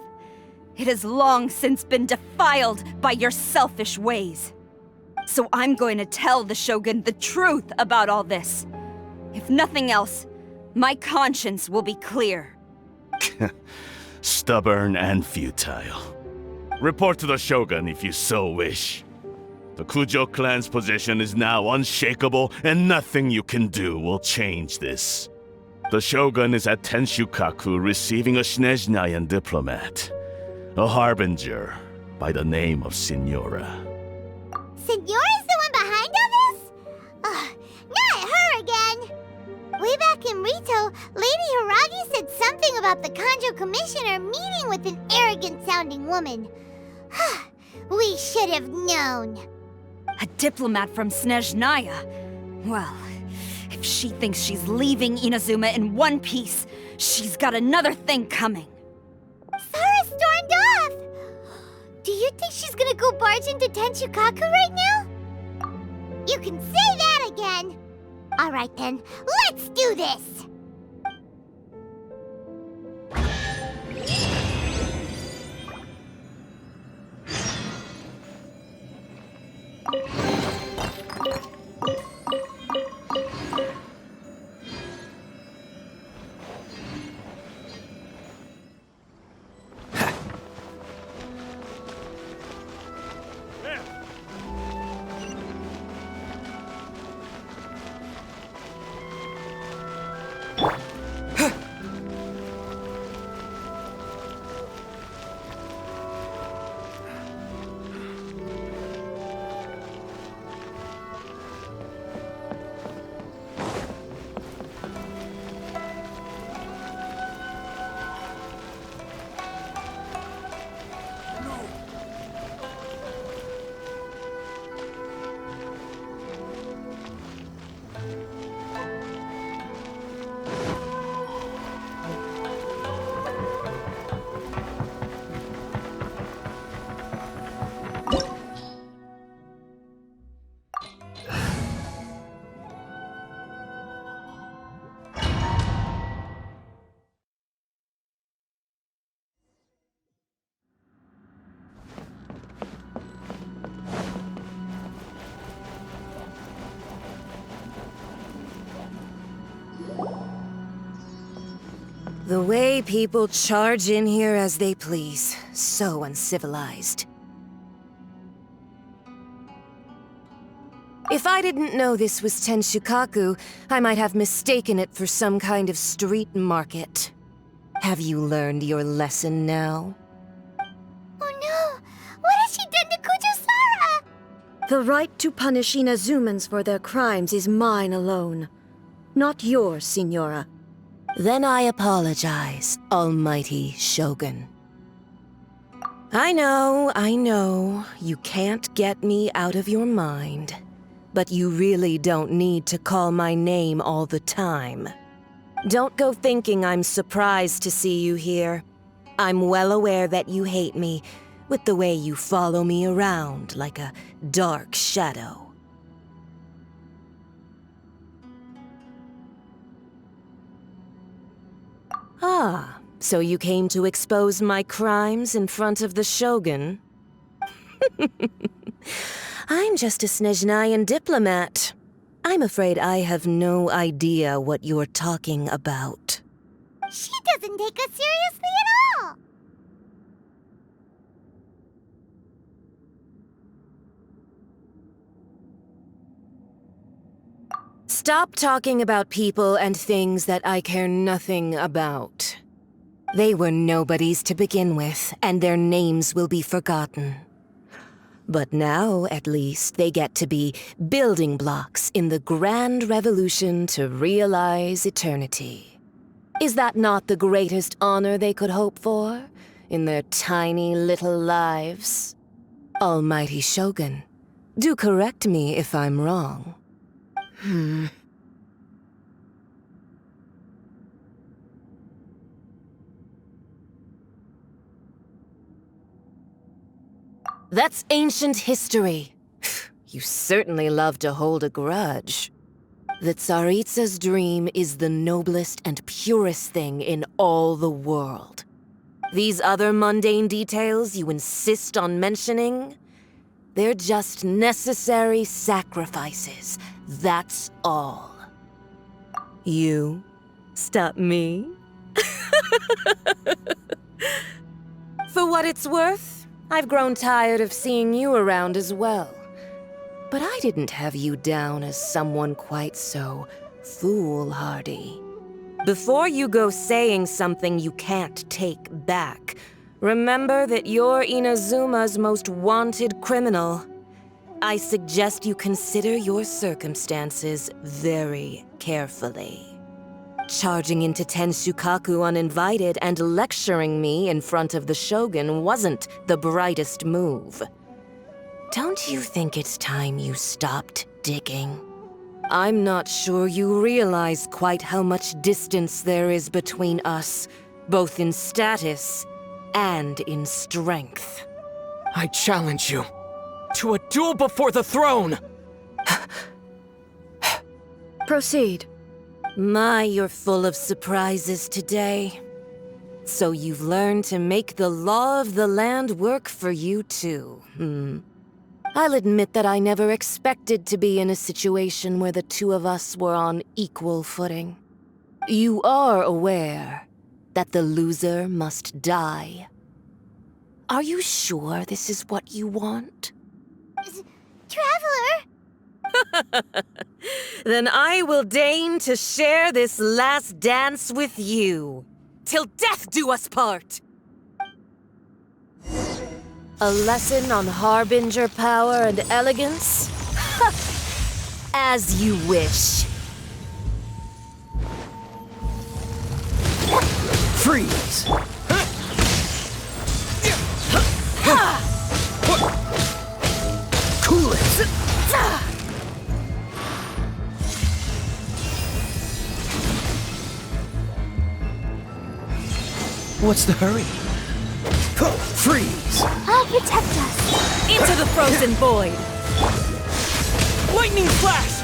it has long since been defiled by your selfish ways. So I'm going to tell the Shogun the truth about all this. If nothing else, my conscience will be clear. Stubborn and futile. Report to the Shogun if you so wish. The Kujo clan's position is now unshakable, and nothing you can do will change this. The Shogun is at Tenshukaku receiving a Snezhnayan diplomat. A harbinger by the name of Signora. Signora's the one behind all this? Not her again! Way back in Rito, Lady Hiragi said something about the Kanjo Commissioner meeting with an arrogant-sounding woman. We should have known. A diplomat from Snezhnaya? Well, if she thinks she's leaving Inazuma in one piece, she's got another thing coming. Sarah stormed off! Do you think she's gonna go barge into Tenshukaku right now? You can say that again! Alright then, let's do this! The way people charge in here as they please. So uncivilized. If I didn't know this was Tenshukaku, I might have mistaken it for some kind of street market. Have you learned your lesson now? Oh no! What has she done to Kujusara? The right to punish Inazumans for their crimes is mine alone. Not yours, Signora. Then I apologize, Almighty Shogun. I know, you can't get me out of your mind. But you really don't need to call my name all the time. Don't go thinking I'm surprised to see you here. I'm well aware that you hate me, with the way you follow me around like a dark shadow. Ah, so you came to expose my crimes in front of the Shogun? I'm just a Snezhnayan diplomat. I'm afraid I have no idea what you're talking about. She doesn't take us seriously at all! Stop talking about people and things that I care nothing about. They were nobodies to begin with, and their names will be forgotten. But now, at least, they get to be building blocks in the grand revolution to realize eternity. Is that not the greatest honor they could hope for in their tiny little lives? Almighty Shogun, do correct me if I'm wrong. That's ancient history. You certainly love to hold a grudge. The Tsaritsa's dream is the noblest and purest thing in all the world. These other mundane details you insist on mentioning, they're just necessary sacrifices. That's all. You stop me? For what it's worth, I've grown tired of seeing you around as well. But I didn't have you down as someone quite so foolhardy. Before you go saying something you can't take back, remember that you're Inazuma's most wanted criminal. I suggest you consider your circumstances very carefully. Charging into Tenshukaku uninvited and lecturing me in front of the Shogun wasn't the brightest move. Don't you think it's time you stopped digging? I'm not sure you realize quite how much distance there is between us, both in status and in strength. I challenge you to a duel before the throne! Proceed. My, you're full of surprises today. So you've learned to make the law of the land work for you too, I'll admit that I never expected to be in a situation where the two of us were on equal footing. You are aware that the loser must die. Are you sure this is what you want? Traveler! Then I will deign to share this last dance with you. Till death do us part! A lesson on harbinger power and elegance? As you wish. Freeze! Cool it! What's the hurry? Freeze! I'll protect us. Into the frozen void! Lightning flash!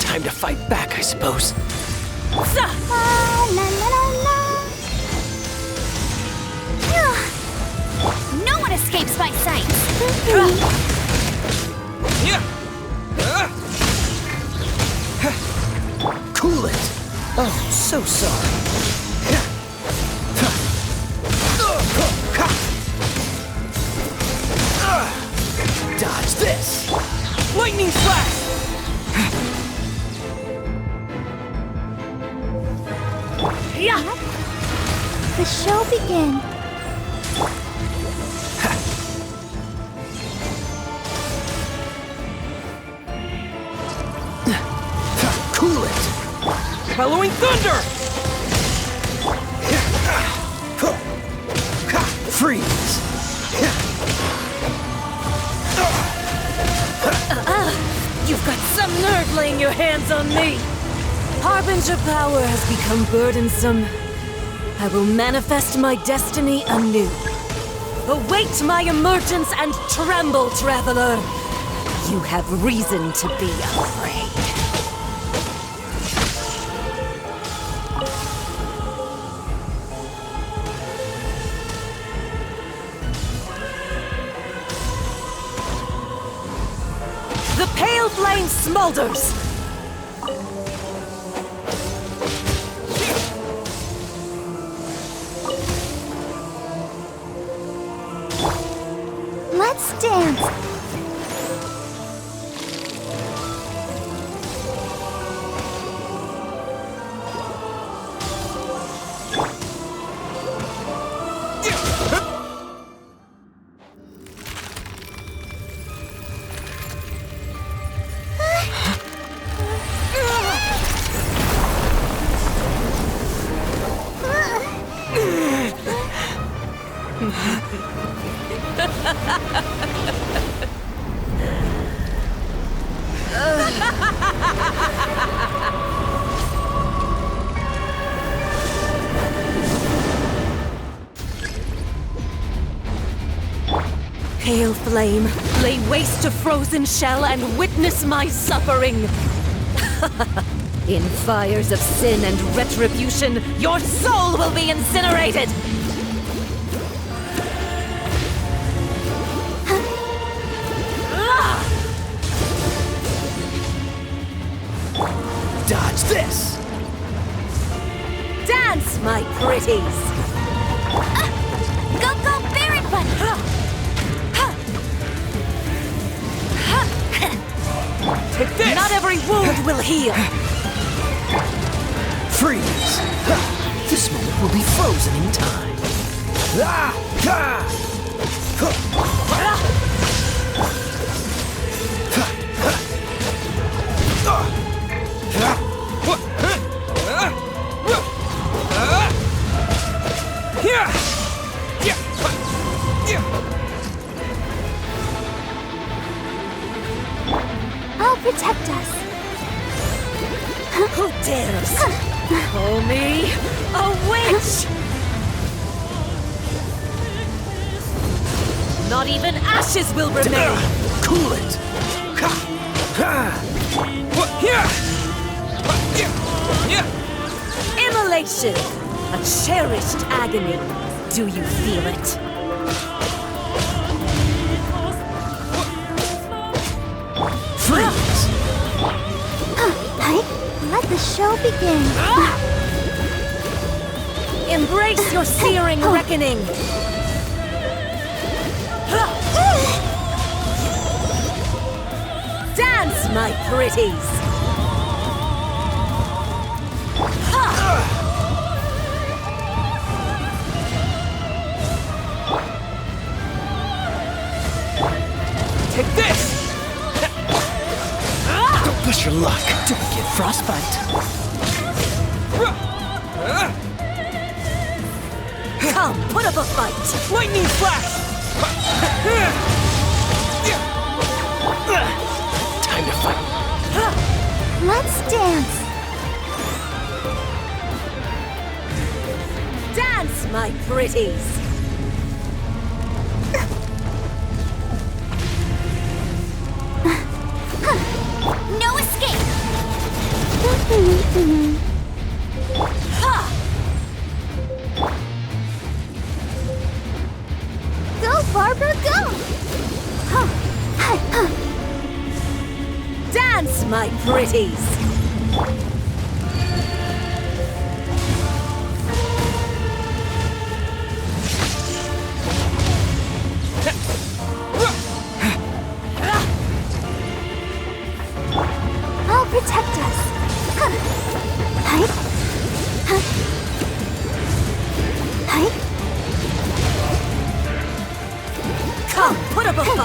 Time to fight back, I suppose. La la la la. No one escapes my sight! Oh, so sorry. Dodge this! Lightning flash! Yeah. The show begins. Cool it! Bellowing thunder! Freeze! You've got some nerve laying your hands on me! Harbinger power has become burdensome. I will manifest my destiny anew. Await my emergence and tremble, traveler! You have reason to be afraid. The pale flame smolders! Let's dance. Pale flame, lay waste to frozen shell and witness my suffering! In fires of sin and retribution, your soul will be incinerated! Dodge this! Dance, my pretties! Go, go, Barret Bunny! Take this! Not every wound will heal! Freeze! This moment will be frozen in time. I'll protect us. Who dares call me a witch? Not even ashes will remain! Cool it! Immolation! A cherished agony. Do you feel it? Freeze! Let the show begin. Embrace your searing reckoning! Dance, my pretties! Take this! Don't push your luck. Don't get frostbite. Come, put up a fight! Lightning flash! Time to fight. Let's dance. Dance, my pretties! No escape. Go, Barbara, go. Dance, my pretties!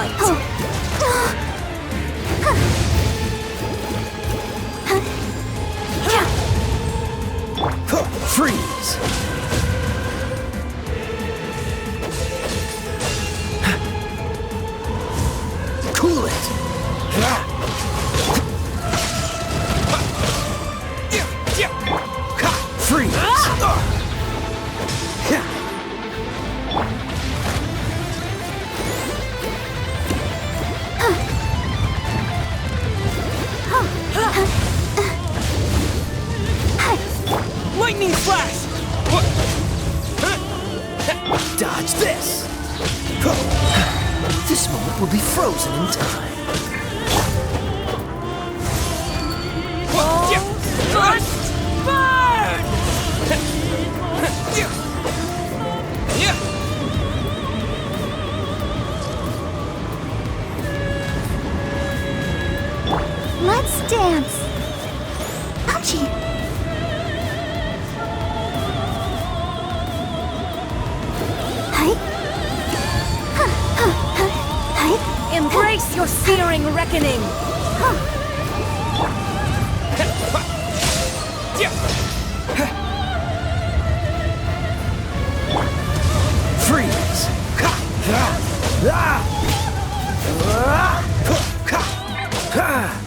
fight! Freeze! Cool it! Freeze! Lightning flash! Dodge this! This moment will be frozen in time. Must burn! Let's dance. Ouchie. Embrace your searing reckoning! Freeze!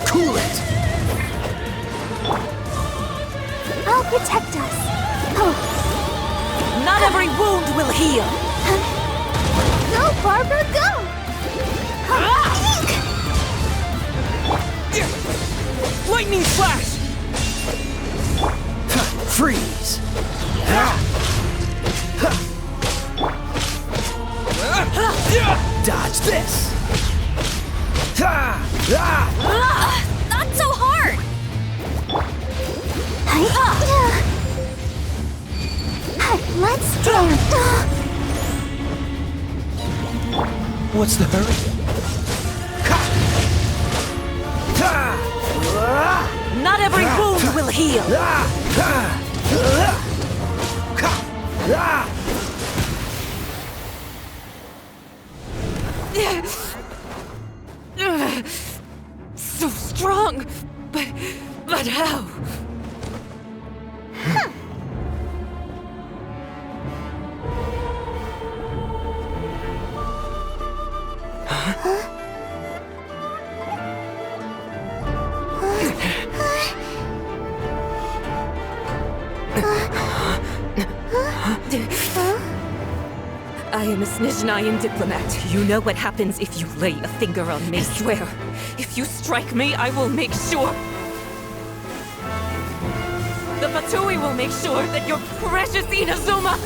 Cool it! I'll protect us. Not every wound will heal! Go, Barbara, go! Lightning flash! Freeze! Dodge this! Not so hard! Let's dance. What's the hurry? Not every wound will heal! So strong, but how? I am a Snezhnayan diplomat. You know what happens if you lay a finger on me. I swear, if you strike me, I will make sure. The Fatui will make sure that your precious Inazuma...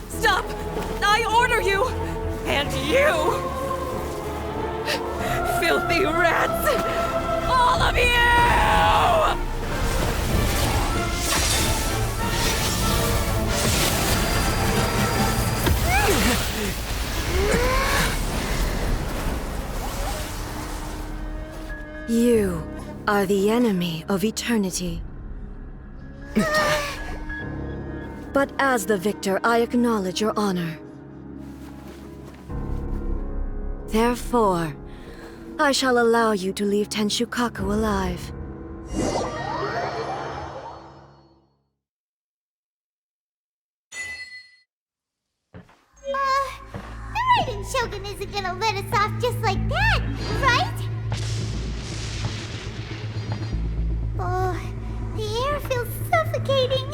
Stop! I order you! And you! Filthy rats! All of you! You are the enemy of eternity. But as the victor, I acknowledge your honor. Therefore, I shall allow you to leave Tenshukaku alive. The Raiden Shogun isn't gonna let us off just like that, right? Oh, the air feels suffocating.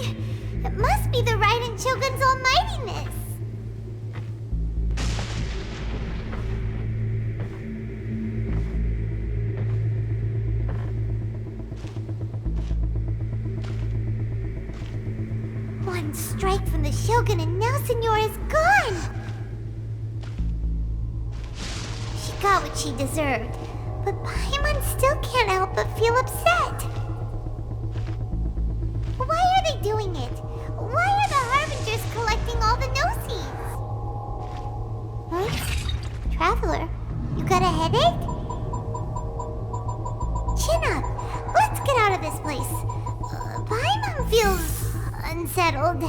It must be the Raiden Shogun's almightiness. One strike from the Shogun and now Senora is gone! She got what she deserved, but Paimon still can't help but feel upset. Why are they doing it? Why are the Harbingers collecting all the no-seeds? Huh? Traveler, you got a headache? Chin up. Let's get out of this place. Paimon feels unsettled.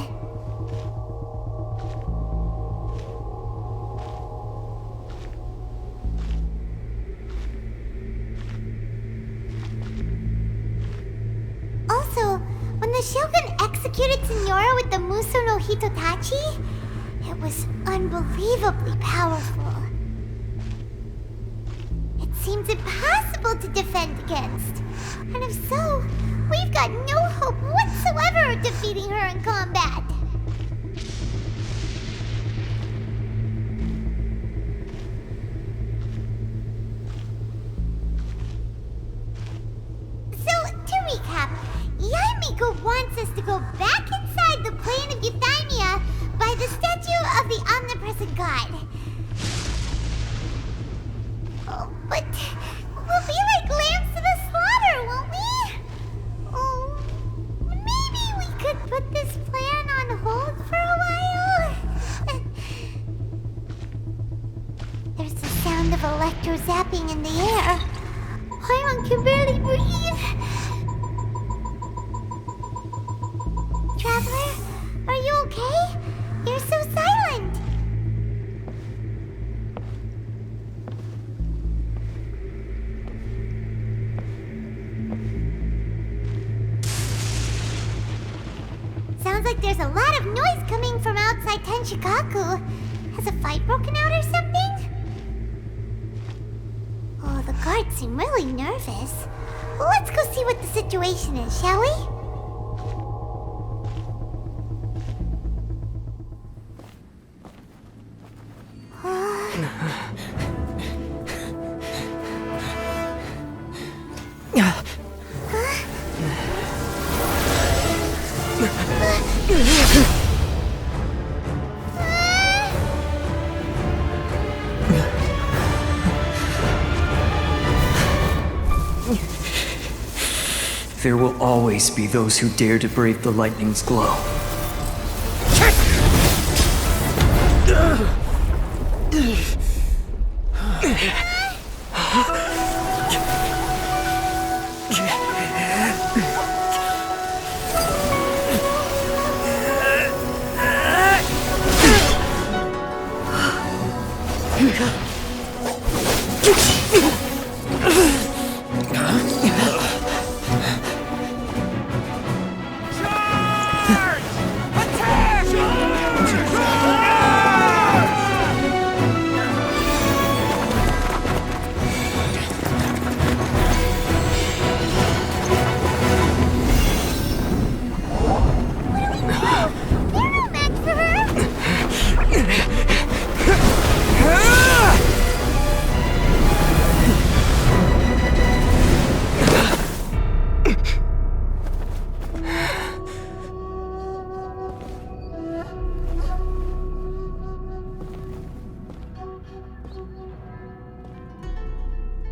Shogun executed Signora with the Muso no Hitotachi, it was unbelievably powerful. It seems impossible to defend against. And if so, we've got no hope whatsoever of defeating her in combat. So, to recap, Yaemiko wants us to go back inside the plane of Euthymia by the statue of the omnipresent god. Oh, but we'll be like lambs to the slaughter, won't we? Oh, maybe we could put this plan on hold for a while? There's the sound of electro zapping in the air. Paimon can barely breathe. Traveler, are you okay? You're so silent. Sounds like there's a lot of noise coming from outside Tenshikaku. Has a fight broken out or something? Oh, the guards seem really nervous. Let's go see what the situation is, shall we? There will always be those who dare to brave the lightning's glow.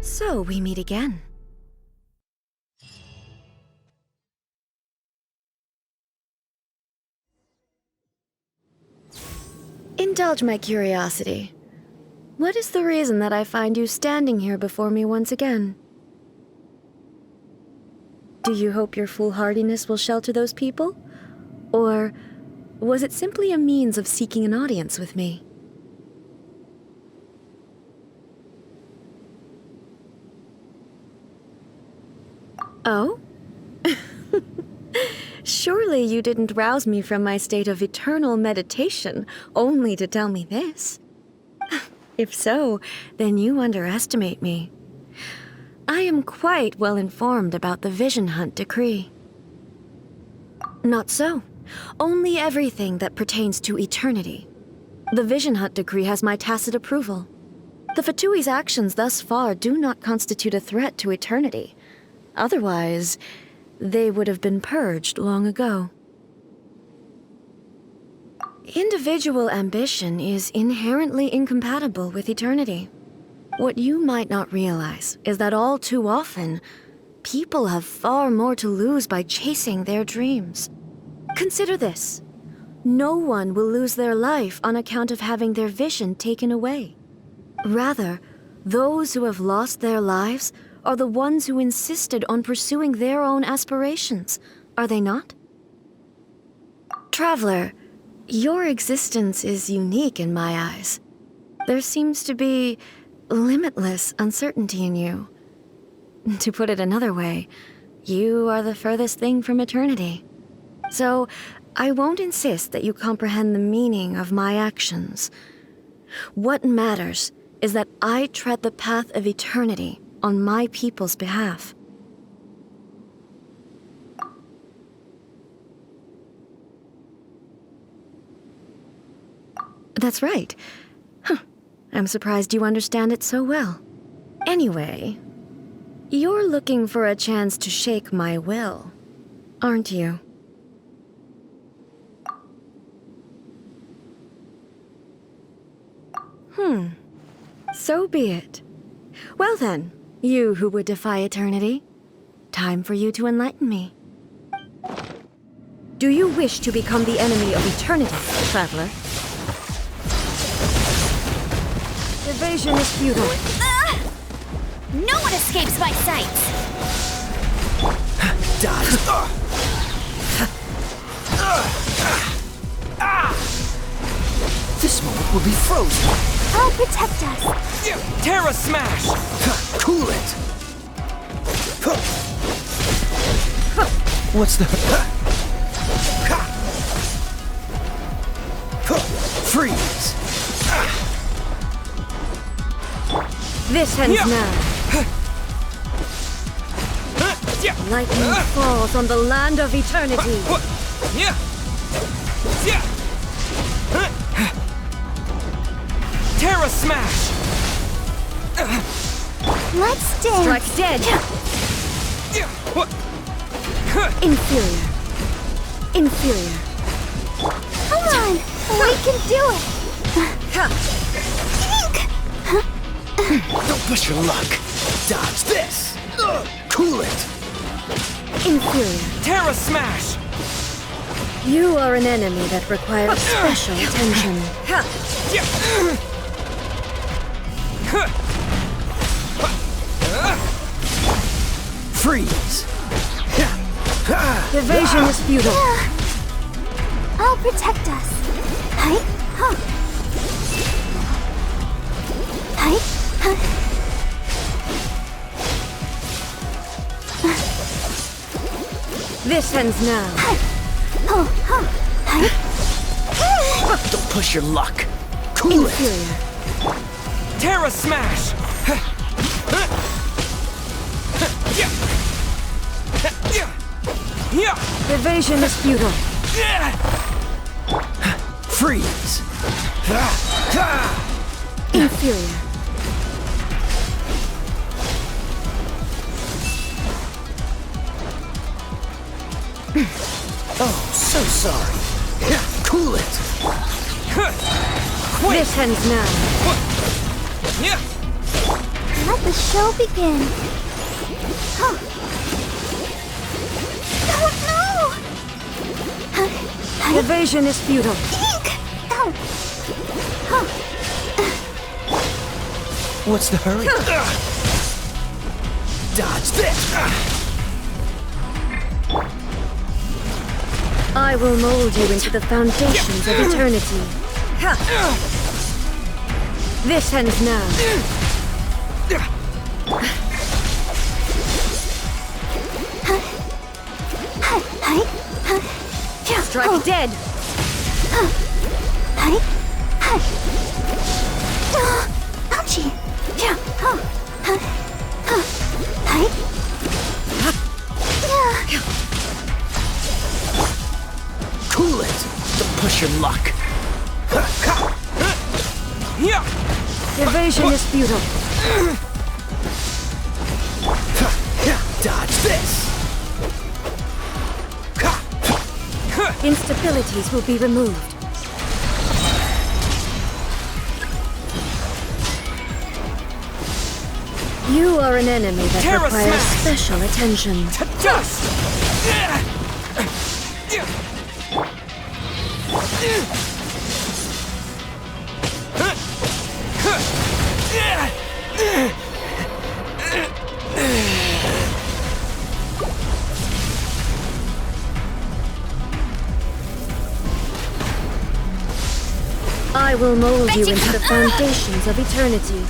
So we meet again. Indulge my curiosity. What is the reason that I find you standing here before me once again? Do you hope your foolhardiness will shelter those people? Or was it simply a means of seeking an audience with me? Oh? Surely you didn't rouse me from my state of eternal meditation only to tell me this. If so, then you underestimate me. I am quite well informed about the Vision Hunt decree. Not so. Only everything that pertains to eternity. The Vision Hunt decree has my tacit approval. The Fatui's actions thus far do not constitute a threat to eternity. Otherwise, they would have been purged long ago. Individual ambition is inherently incompatible with eternity. What you might not realize is that all too often, people have far more to lose by chasing their dreams. Consider this. No one will lose their life on account of having their vision taken away. Rather, those who have lost their lives are the ones who insisted on pursuing their own aspirations, are they not? Traveler, your existence is unique in my eyes. There seems to be limitless uncertainty in you. To put it another way, you are the furthest thing from eternity. So, I won't insist that you comprehend the meaning of my actions. What matters is that I tread the path of eternity on my people's behalf. That's right. Huh. I'm surprised you understand it so well. Anyway, you're looking for a chance to shake my will, aren't you? So be it. Well then, you who would defy eternity, time for you to enlighten me. Do you wish to become the enemy of eternity, traveler? Evasion is futile. No one escapes my sight! Dodge. This moment will be frozen. I'll protect us. Terra Smash! Cool it. What's the... Freeze. This ends now. Lightning falls on the land of eternity. Terra Smash! Let's dance. Strike dead. Inferior. Inferior. Come on, we can do it. Don't push your luck. Dodge this. Cool it. Inferior. Terra Smash! You are an enemy that requires special attention. Freeze. Evasion is futile. I'll protect us. Hi, huh. Hi, huh. This ends now. Oh, huh. Hi. Don't push your luck. Cool it. Inferior. Terra Smash! Evasion is futile. Freeze. Inferior. Oh, so sorry. Cool it. This ends now. Let the show begin. Huh. Oh, no! Evasion is futile. Eek! Oh. Huh. What's the hurry? Dodge this. I will mold you into the foundations of eternity. This ends now. Strike dead. Ouchie. Cool it. Don't push your luck. Evasion is futile. Dodge this. Instabilities will be removed. You are an enemy that Terra requires Smash! special attention. To dust! I will mold you into the foundations of eternity.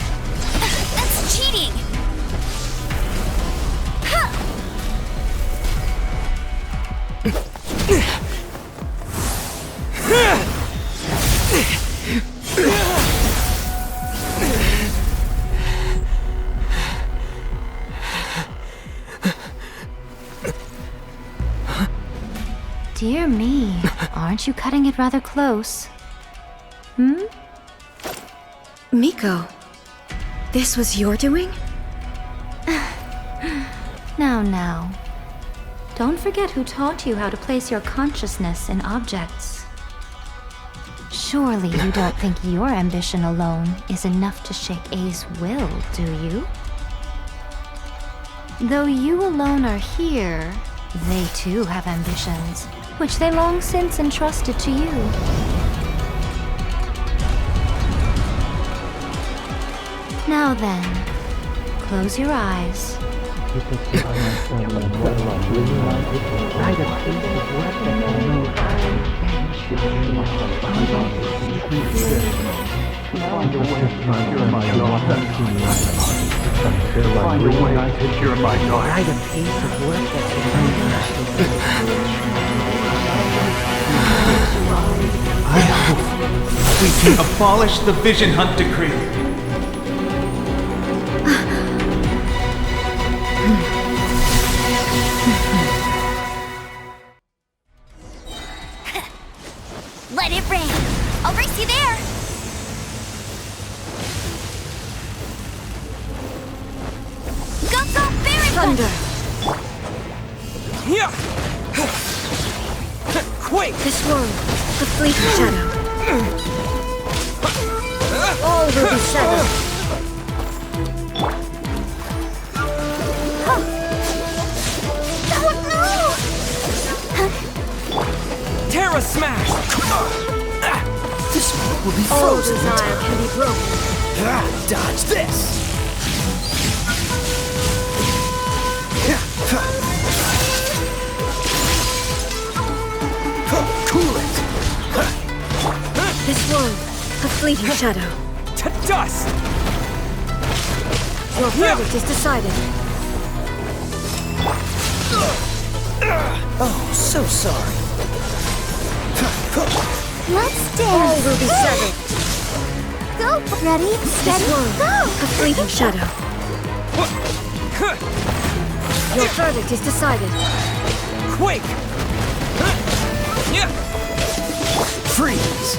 That's cheating! Dear me, aren't you cutting it rather close? Miko, this was your doing? Now. Don't forget who taught you how to place your consciousness in objects. Surely you don't think your ambition alone is enough to shake A's will, do you? Though you alone are here, they too have ambitions, which they long since entrusted to you. Now then, close your eyes. I hope we can abolish the Vision Hunt Decree. Let it rain. I'll race you there. Go, Barry! Thunder! Yeah. Quake! The swirl, the fleeting shadow. All will be settled. Terra Smash! This one will be All frozen in desire time. can be broken. Dodge this! Cool it! The swirl, the fleeting shadow. To dust! Your verdict is decided. Oh, so sorry. Let's All dance. will be settled. Go, ready, steady, go! The fleeting shadow. Your verdict is decided. Quake! Yeah. Freeze!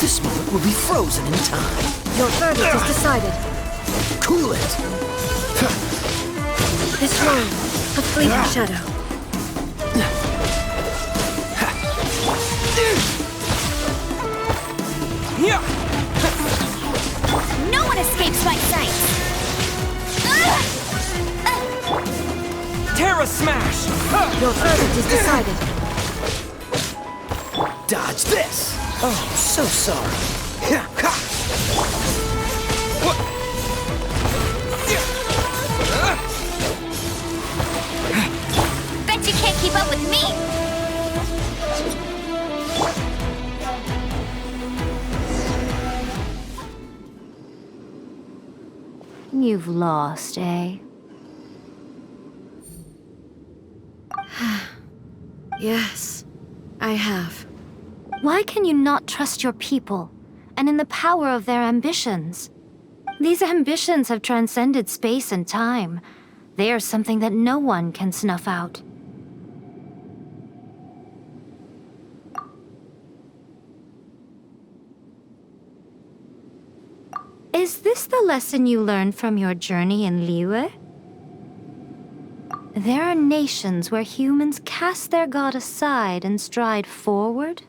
This moment will be frozen in time. Your verdict is decided. Cool it! The swirl, the fleeting shadow. Yeah. No one escapes my sight. Terra Smash! Your verdict is decided. Dodge this! Oh, so sorry. Bet you can't keep up with me. You've lost, eh? Yes, I have. Why can you not trust your people, and in the power of their ambitions? These ambitions have transcended space and time. They are something that no one can snuff out. Is this the lesson you learned from your journey in Liyue? There are nations where humans cast their god aside and stride forward.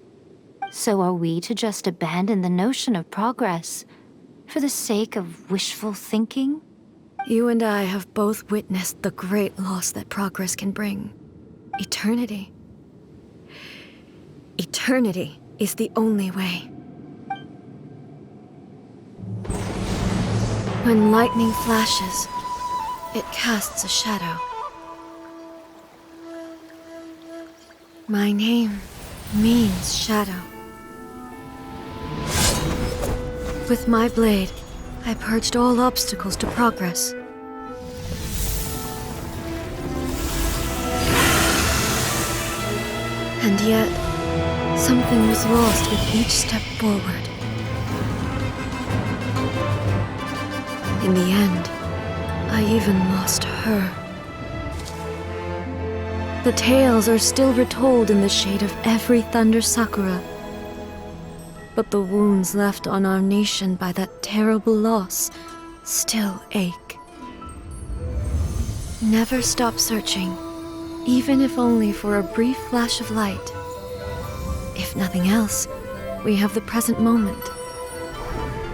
So are we to just abandon the notion of progress for the sake of wishful thinking? You and I have both witnessed the great loss that progress can bring. Eternity. Eternity is the only way. When lightning flashes, it casts a shadow. My name means shadow. With my blade, I purged all obstacles to progress. And yet, something was lost with each step forward. In the end, I even lost her. The tales are still retold in the shade of every thunder sakura. But the wounds left on our nation by that terrible loss still ache. Never stop searching, even if only for a brief flash of light. If nothing else, we have the present moment.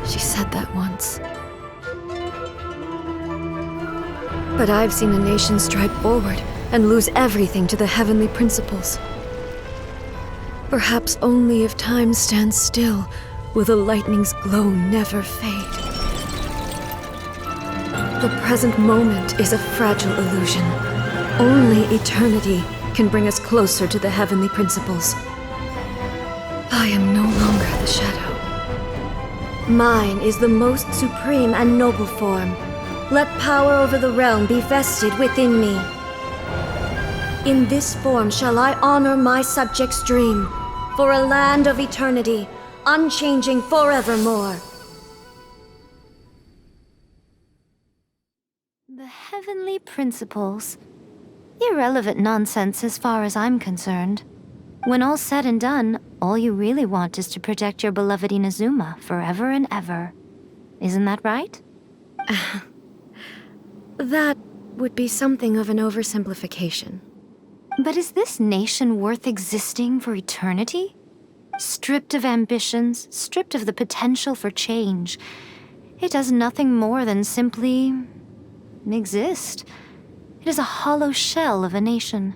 She said that once. But I've seen a nation stride forward and lose everything to the heavenly principles. Perhaps only if time stands still will the lightning's glow never fade. The present moment is a fragile illusion. Only eternity can bring us closer to the heavenly principles. I am no longer the shadow. Mine is the most supreme and noble form. Let power over the realm be vested within me. In this form shall I honor my subjects' dream, for a land of eternity, unchanging forevermore. The heavenly principles. Irrelevant nonsense as far as I'm concerned. When all's said and done, all you really want is to protect your beloved Inazuma forever and ever. Isn't that right? That would be something of an oversimplification. But is this nation worth existing for eternity? Stripped of ambitions, stripped of the potential for change, it does nothing more than simply exist. It is a hollow shell of a nation.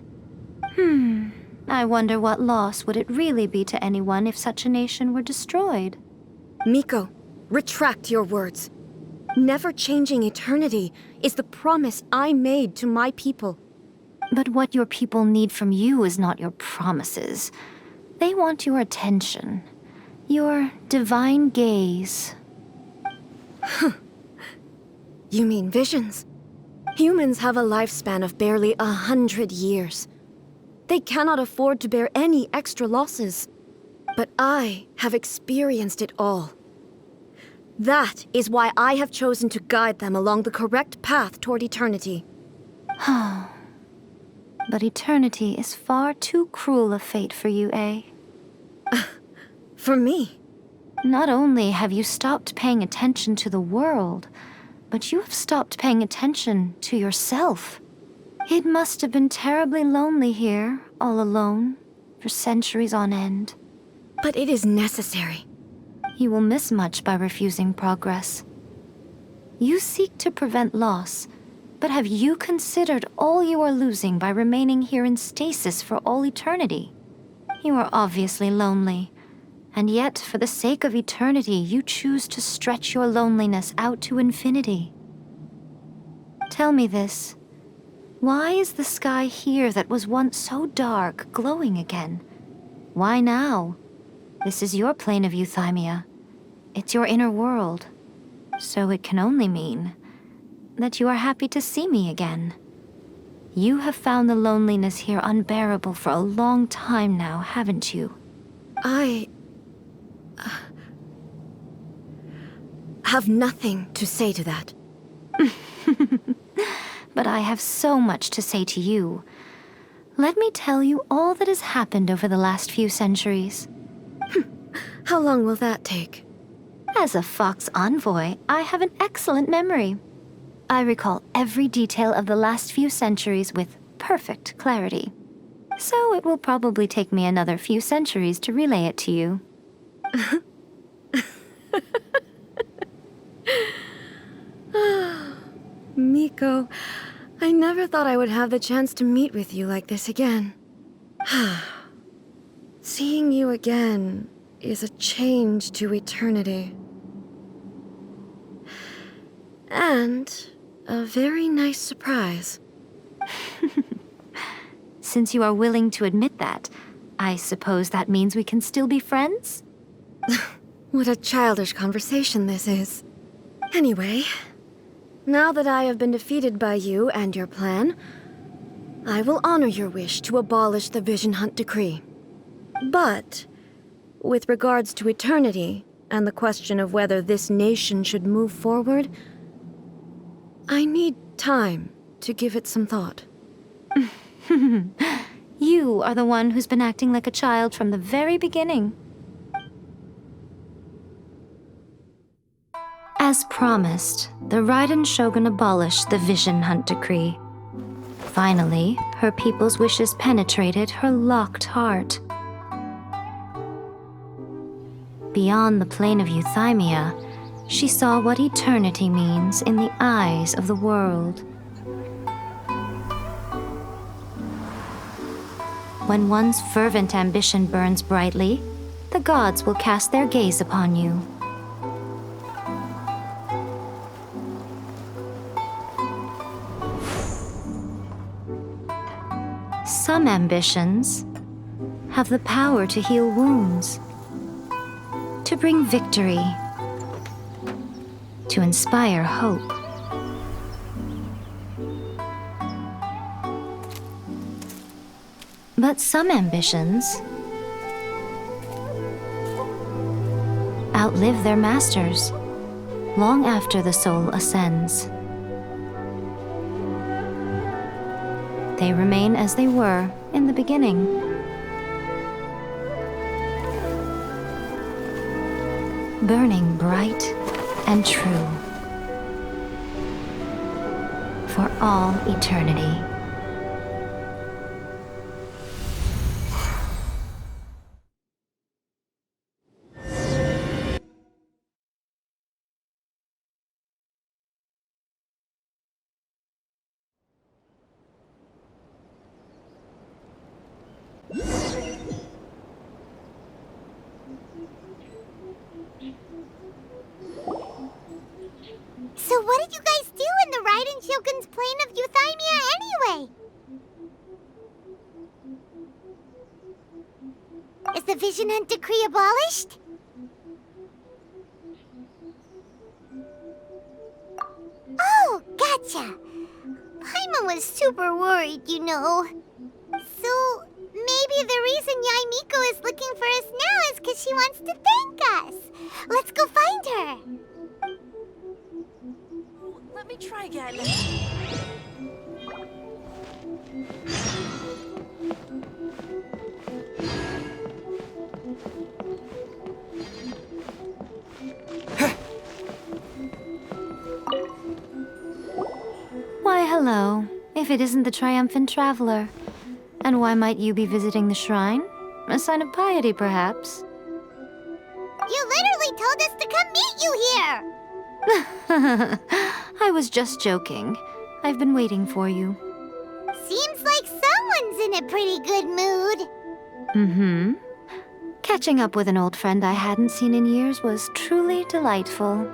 I wonder what loss would it really be to anyone if such a nation were destroyed? Miko, retract your words. Never changing eternity is the promise I made to my people. But what your people need from you is not your promises. They want your attention. Your divine gaze. You mean visions? Humans have a lifespan of barely 100 years. They cannot afford to bear any extra losses. But I have experienced it all. That is why I have chosen to guide them along the correct path toward eternity. But eternity is far too cruel a fate for you, eh? For me? Not only have you stopped paying attention to the world, but you have stopped paying attention to yourself. It must have been terribly lonely here, all alone, for centuries on end. But it is necessary. You will miss much by refusing progress. You seek to prevent loss, but have you considered all you are losing by remaining here in stasis for all eternity? You are obviously lonely, and yet for the sake of eternity you choose to stretch your loneliness out to infinity. Tell me this. Why is the sky here that was once so dark glowing again? Why now? This is your plane of euthymia. It's your inner world. So it can only mean that you are happy to see me again. You have found the loneliness here unbearable for a long time now, haven't you? I have nothing to say to that. But I have so much to say to you. Let me tell you all that has happened over the last few centuries. How long will that take? As a Fox envoy, I have an excellent memory. I recall every detail of the last few centuries with perfect clarity. So it will probably take me another few centuries to relay it to you. Miko, I never thought I would have the chance to meet with you like this again. Seeing you again is a change to eternity. And a very nice surprise. Since you are willing to admit that, I suppose that means we can still be friends? What a childish conversation this is. Anyway, now that I have been defeated by you and your plan, I will honor your wish to abolish the Vision Hunt Decree. But, with regards to eternity and the question of whether this nation should move forward, I need time to give it some thought. You are the one who's been acting like a child from the very beginning. As promised, the Raiden Shogun abolished the Vision Hunt Decree. Finally, her people's wishes penetrated her locked heart. Beyond the plane of euthymia, she saw what eternity means in the eyes of the world. When one's fervent ambition burns brightly, the gods will cast their gaze upon you. Some ambitions have the power to heal wounds, to bring victory, to inspire hope. But some ambitions outlive their masters long after the soul ascends. They remain as they were in the beginning. Burning bright and true for all eternity. So what did you guys do in the Raiden Shogun's plane of euthymia anyway? Is the Vision Hunt Decree abolished? Oh, gotcha. Paimon was super worried, you know. So, maybe the reason Yaimiko is looking for us now is because she wants to thank us. Let's go find her. Let me try again. Why, hello, if it isn't the triumphant traveler. And why might you be visiting the shrine? A sign of piety, perhaps? You literally told us to come meet you here! I was just joking. I've been waiting for you. Seems like someone's in a pretty good mood. Mm-hmm. Catching up with an old friend I hadn't seen in years was truly delightful.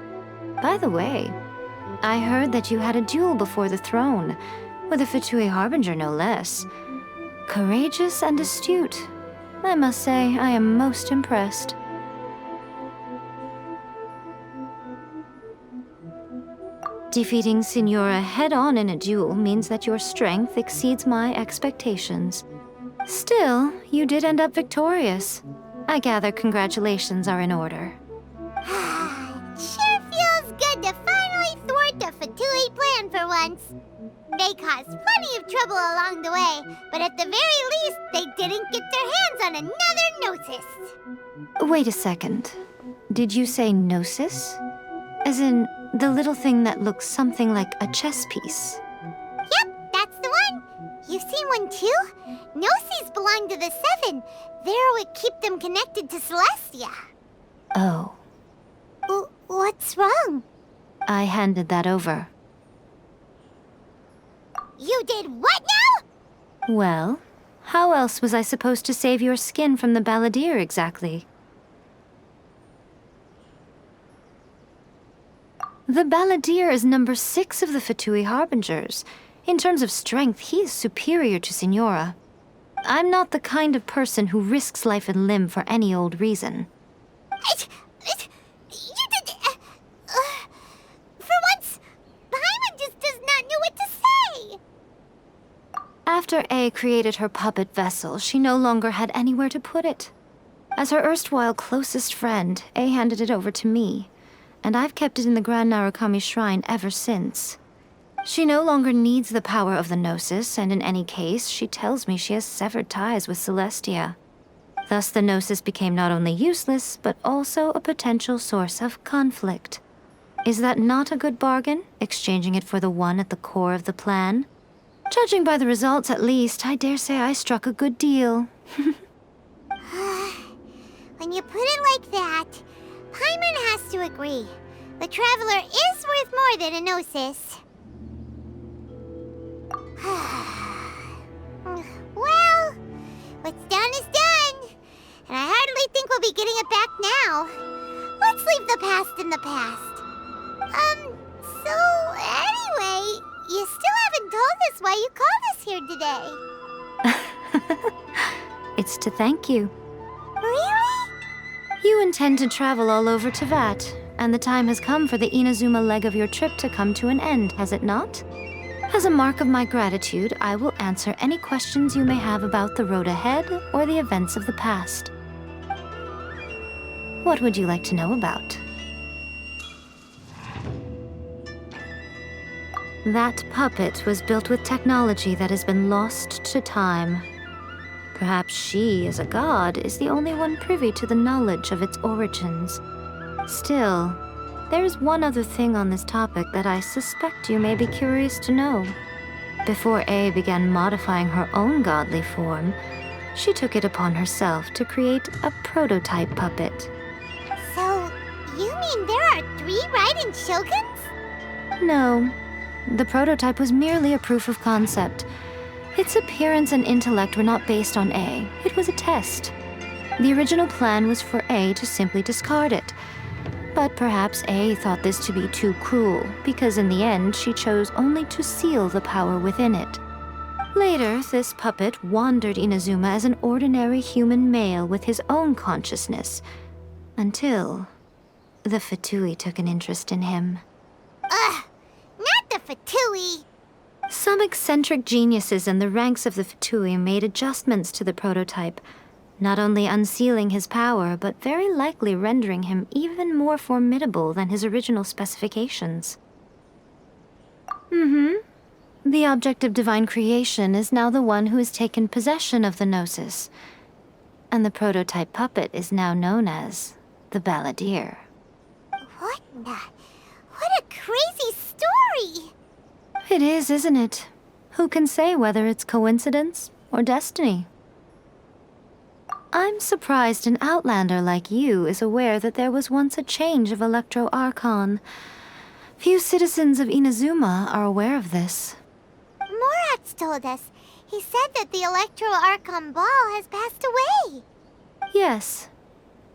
By the way, I heard that you had a duel before the throne, with a Fatui Harbinger no less. Courageous and astute. I must say, I am most impressed. Defeating Signora head-on in a duel means that your strength exceeds my expectations. Still, you did end up victorious. I gather congratulations are in order. Sure feels good to finally thwart the Fatui plan for once. They caused plenty of trouble along the way, but at the very least, they didn't get their hands on another Gnosis. Wait a second. Did you say Gnosis? As in, the little thing that looks something like a chess piece? Yep, that's the one. You've seen one too? Gnosis belong to the Seven. They're what keep them connected to Celestia. Oh. What's wrong? I handed that over. You did what now? Well, how else was I supposed to save your skin from the balladeer exactly? The balladeer is number 6 of the Fatui Harbingers. In terms of strength, he is superior to Signora. I'm not the kind of person who risks life and limb for any old reason. You did... for once, Paimon just does not know what to say. After A created her puppet vessel, she no longer had anywhere to put it. As her erstwhile closest friend, A handed it over to me, and I've kept it in the Grand Narukami Shrine ever since. She no longer needs the power of the Gnosis, and in any case, she tells me she has severed ties with Celestia. Thus, the Gnosis became not only useless, but also a potential source of conflict. Is that not a good bargain, exchanging it for the one at the core of the plan? Judging by the results, at least, I dare say I struck a good deal. When you put it like that, Paimon has to agree. The Traveler is worth more than a Gnosis. Well, what's done is done. And I hardly think we'll be getting it back now. Let's leave the past in the past. So anyway, you still haven't told us why you called us here today. It's to thank you. Really? You intend to travel all over Teyvat, and the time has come for the Inazuma leg of your trip to come to an end, has it not? As a mark of my gratitude, I will answer any questions you may have about the road ahead or the events of the past. What would you like to know about? That puppet was built with technology that has been lost to time. Perhaps she, as a god, is the only one privy to the knowledge of its origins. Still, there is one other thing on this topic that I suspect you may be curious to know. Before A began modifying her own godly form, she took it upon herself to create a prototype puppet. So, you mean there are 3 Raiden Shoguns? No. The prototype was merely a proof of concept. Its appearance and intellect were not based on A. It was a test. The original plan was for A to simply discard it. But perhaps A thought this to be too cruel, because in the end she chose only to seal the power within it. Later, this puppet wandered Inazuma as an ordinary human male with his own consciousness, until the Fatui took an interest in him. Ugh! Not the Fatui! Some eccentric geniuses in the ranks of the Fatui made adjustments to the prototype, not only unsealing his power, but very likely rendering him even more formidable than his original specifications. The object of divine creation is now the one who has taken possession of the Gnosis, and the prototype puppet is now known as the Balladeer. What a crazy story! It is, isn't it? Who can say whether it's coincidence or destiny? I'm surprised an outlander like you is aware that there was once a change of Electro Archon. Few citizens of Inazuma are aware of this. Morat's told us. He said that the Electro Archon Ball has passed away. Yes.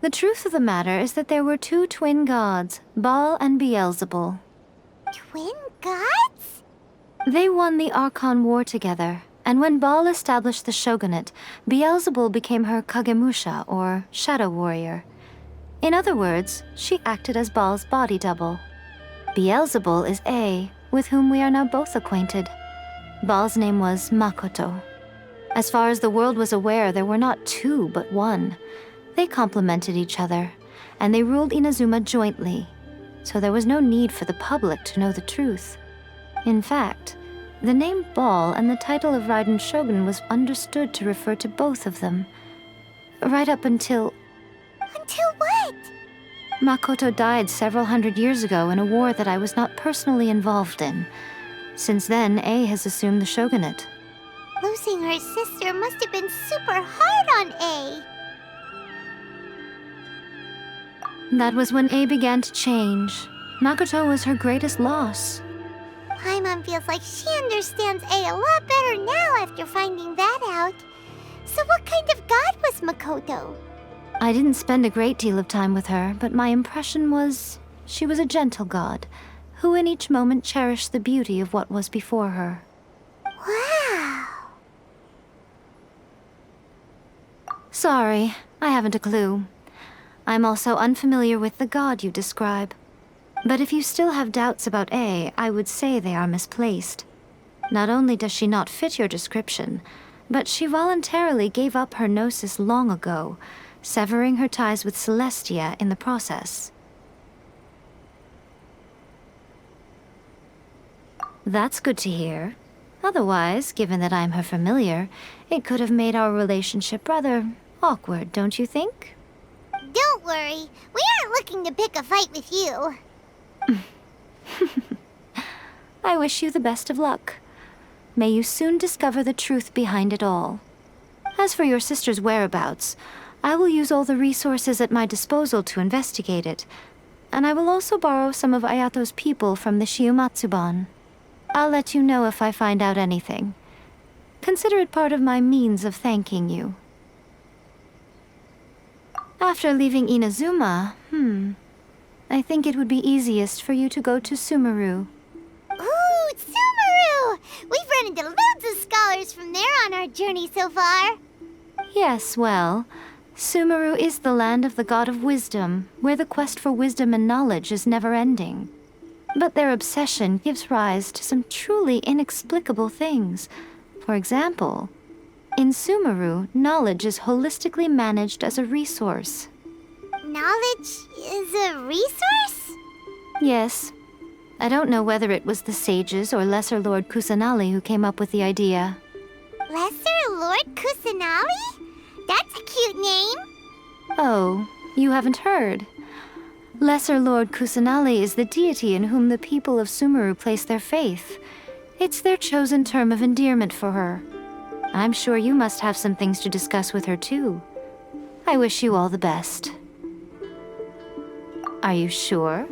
The truth of the matter is that there were 2 twin gods, Baal and Beelzebul. Twin gods? They won the Archon War together, and when Baal established the shogunate, Beelzebul became her Kagemusha, or shadow warrior. In other words, she acted as Baal's body double. Beelzebul is A, with whom we are now both acquainted. Baal's name was Makoto. As far as the world was aware, there were not 2, but 1. They complemented each other, and they ruled Inazuma jointly, so there was no need for the public to know the truth. In fact, the name Baal and the title of Raiden Shogun was understood to refer to both of them. Right up until... Until what? Makoto died several hundred years ago in a war that I was not personally involved in. Since then, A has assumed the shogunate. Losing her sister must have been super hard on A. That was when A began to change. Makoto was her greatest loss. Paimon feels like she understands A lot better now after finding that out. So what kind of god was Makoto? I didn't spend a great deal of time with her, but my impression was she was a gentle god, who in each moment cherished the beauty of what was before her. Wow! Sorry, I haven't a clue. I'm also unfamiliar with the god you describe. But if you still have doubts about A, I would say they are misplaced. Not only does she not fit your description, but she voluntarily gave up her gnosis long ago, severing her ties with Celestia in the process. That's good to hear. Otherwise, given that I'm her familiar, it could have made our relationship rather awkward, don't you think? Don't worry. We aren't looking to pick a fight with you. I wish you the best of luck. May you soon discover the truth behind it all. As for your sister's whereabouts, I will use all the resources at my disposal to investigate it, and I will also borrow some of Ayato's people from the Shiumatsuban. I'll let you know if I find out anything. Consider it part of my means of thanking you. After leaving Inazuma, I think it would be easiest for you to go to Sumeru. Ooh, Sumeru! We've run into loads of scholars from there on our journey so far. Yes, well, Sumeru is the land of the god of wisdom, where the quest for wisdom and knowledge is never-ending. But their obsession gives rise to some truly inexplicable things. For example, in Sumeru, knowledge is holistically managed as a resource. Knowledge is a resource? Yes. I don't know whether it was the sages or Lesser Lord Kusanali who came up with the idea. Lesser Lord Kusanali? That's a cute name. Oh, you haven't heard. Lesser Lord Kusanali is the deity in whom the people of Sumeru place their faith. It's their chosen term of endearment for her. I'm sure you must have some things to discuss with her too. I wish you all the best. Are you sure?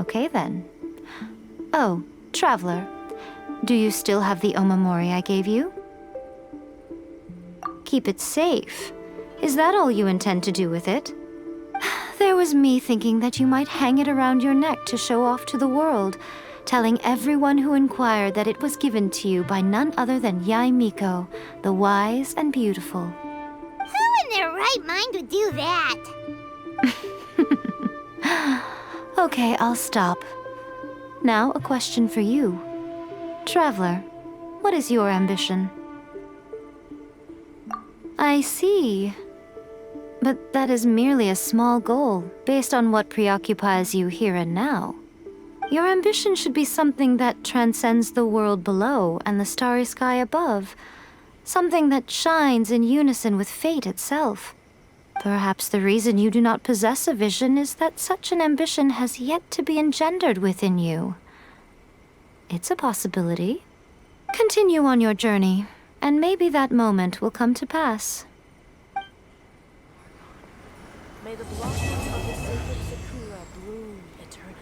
Okay then. Oh, Traveler, do you still have the omamori I gave you? Keep it safe. Is that all you intend to do with it? There was me thinking that you might hang it around your neck to show off to the world, telling everyone who inquired that it was given to you by none other than Yae Miko, the wise and beautiful. Who in their right mind would do that? Okay, I'll stop. Now, a question for you. Traveler, what is your ambition? I see. But that is merely a small goal, based on what preoccupies you here and now. Your ambition should be something that transcends the world below and the starry sky above. Something that shines in unison with fate itself. Perhaps the reason you do not possess a vision is that such an ambition has yet to be engendered within you. It's a possibility. Continue on your journey, and maybe that moment will come to pass. May the blossoms of the sacred sakura bloom eternally.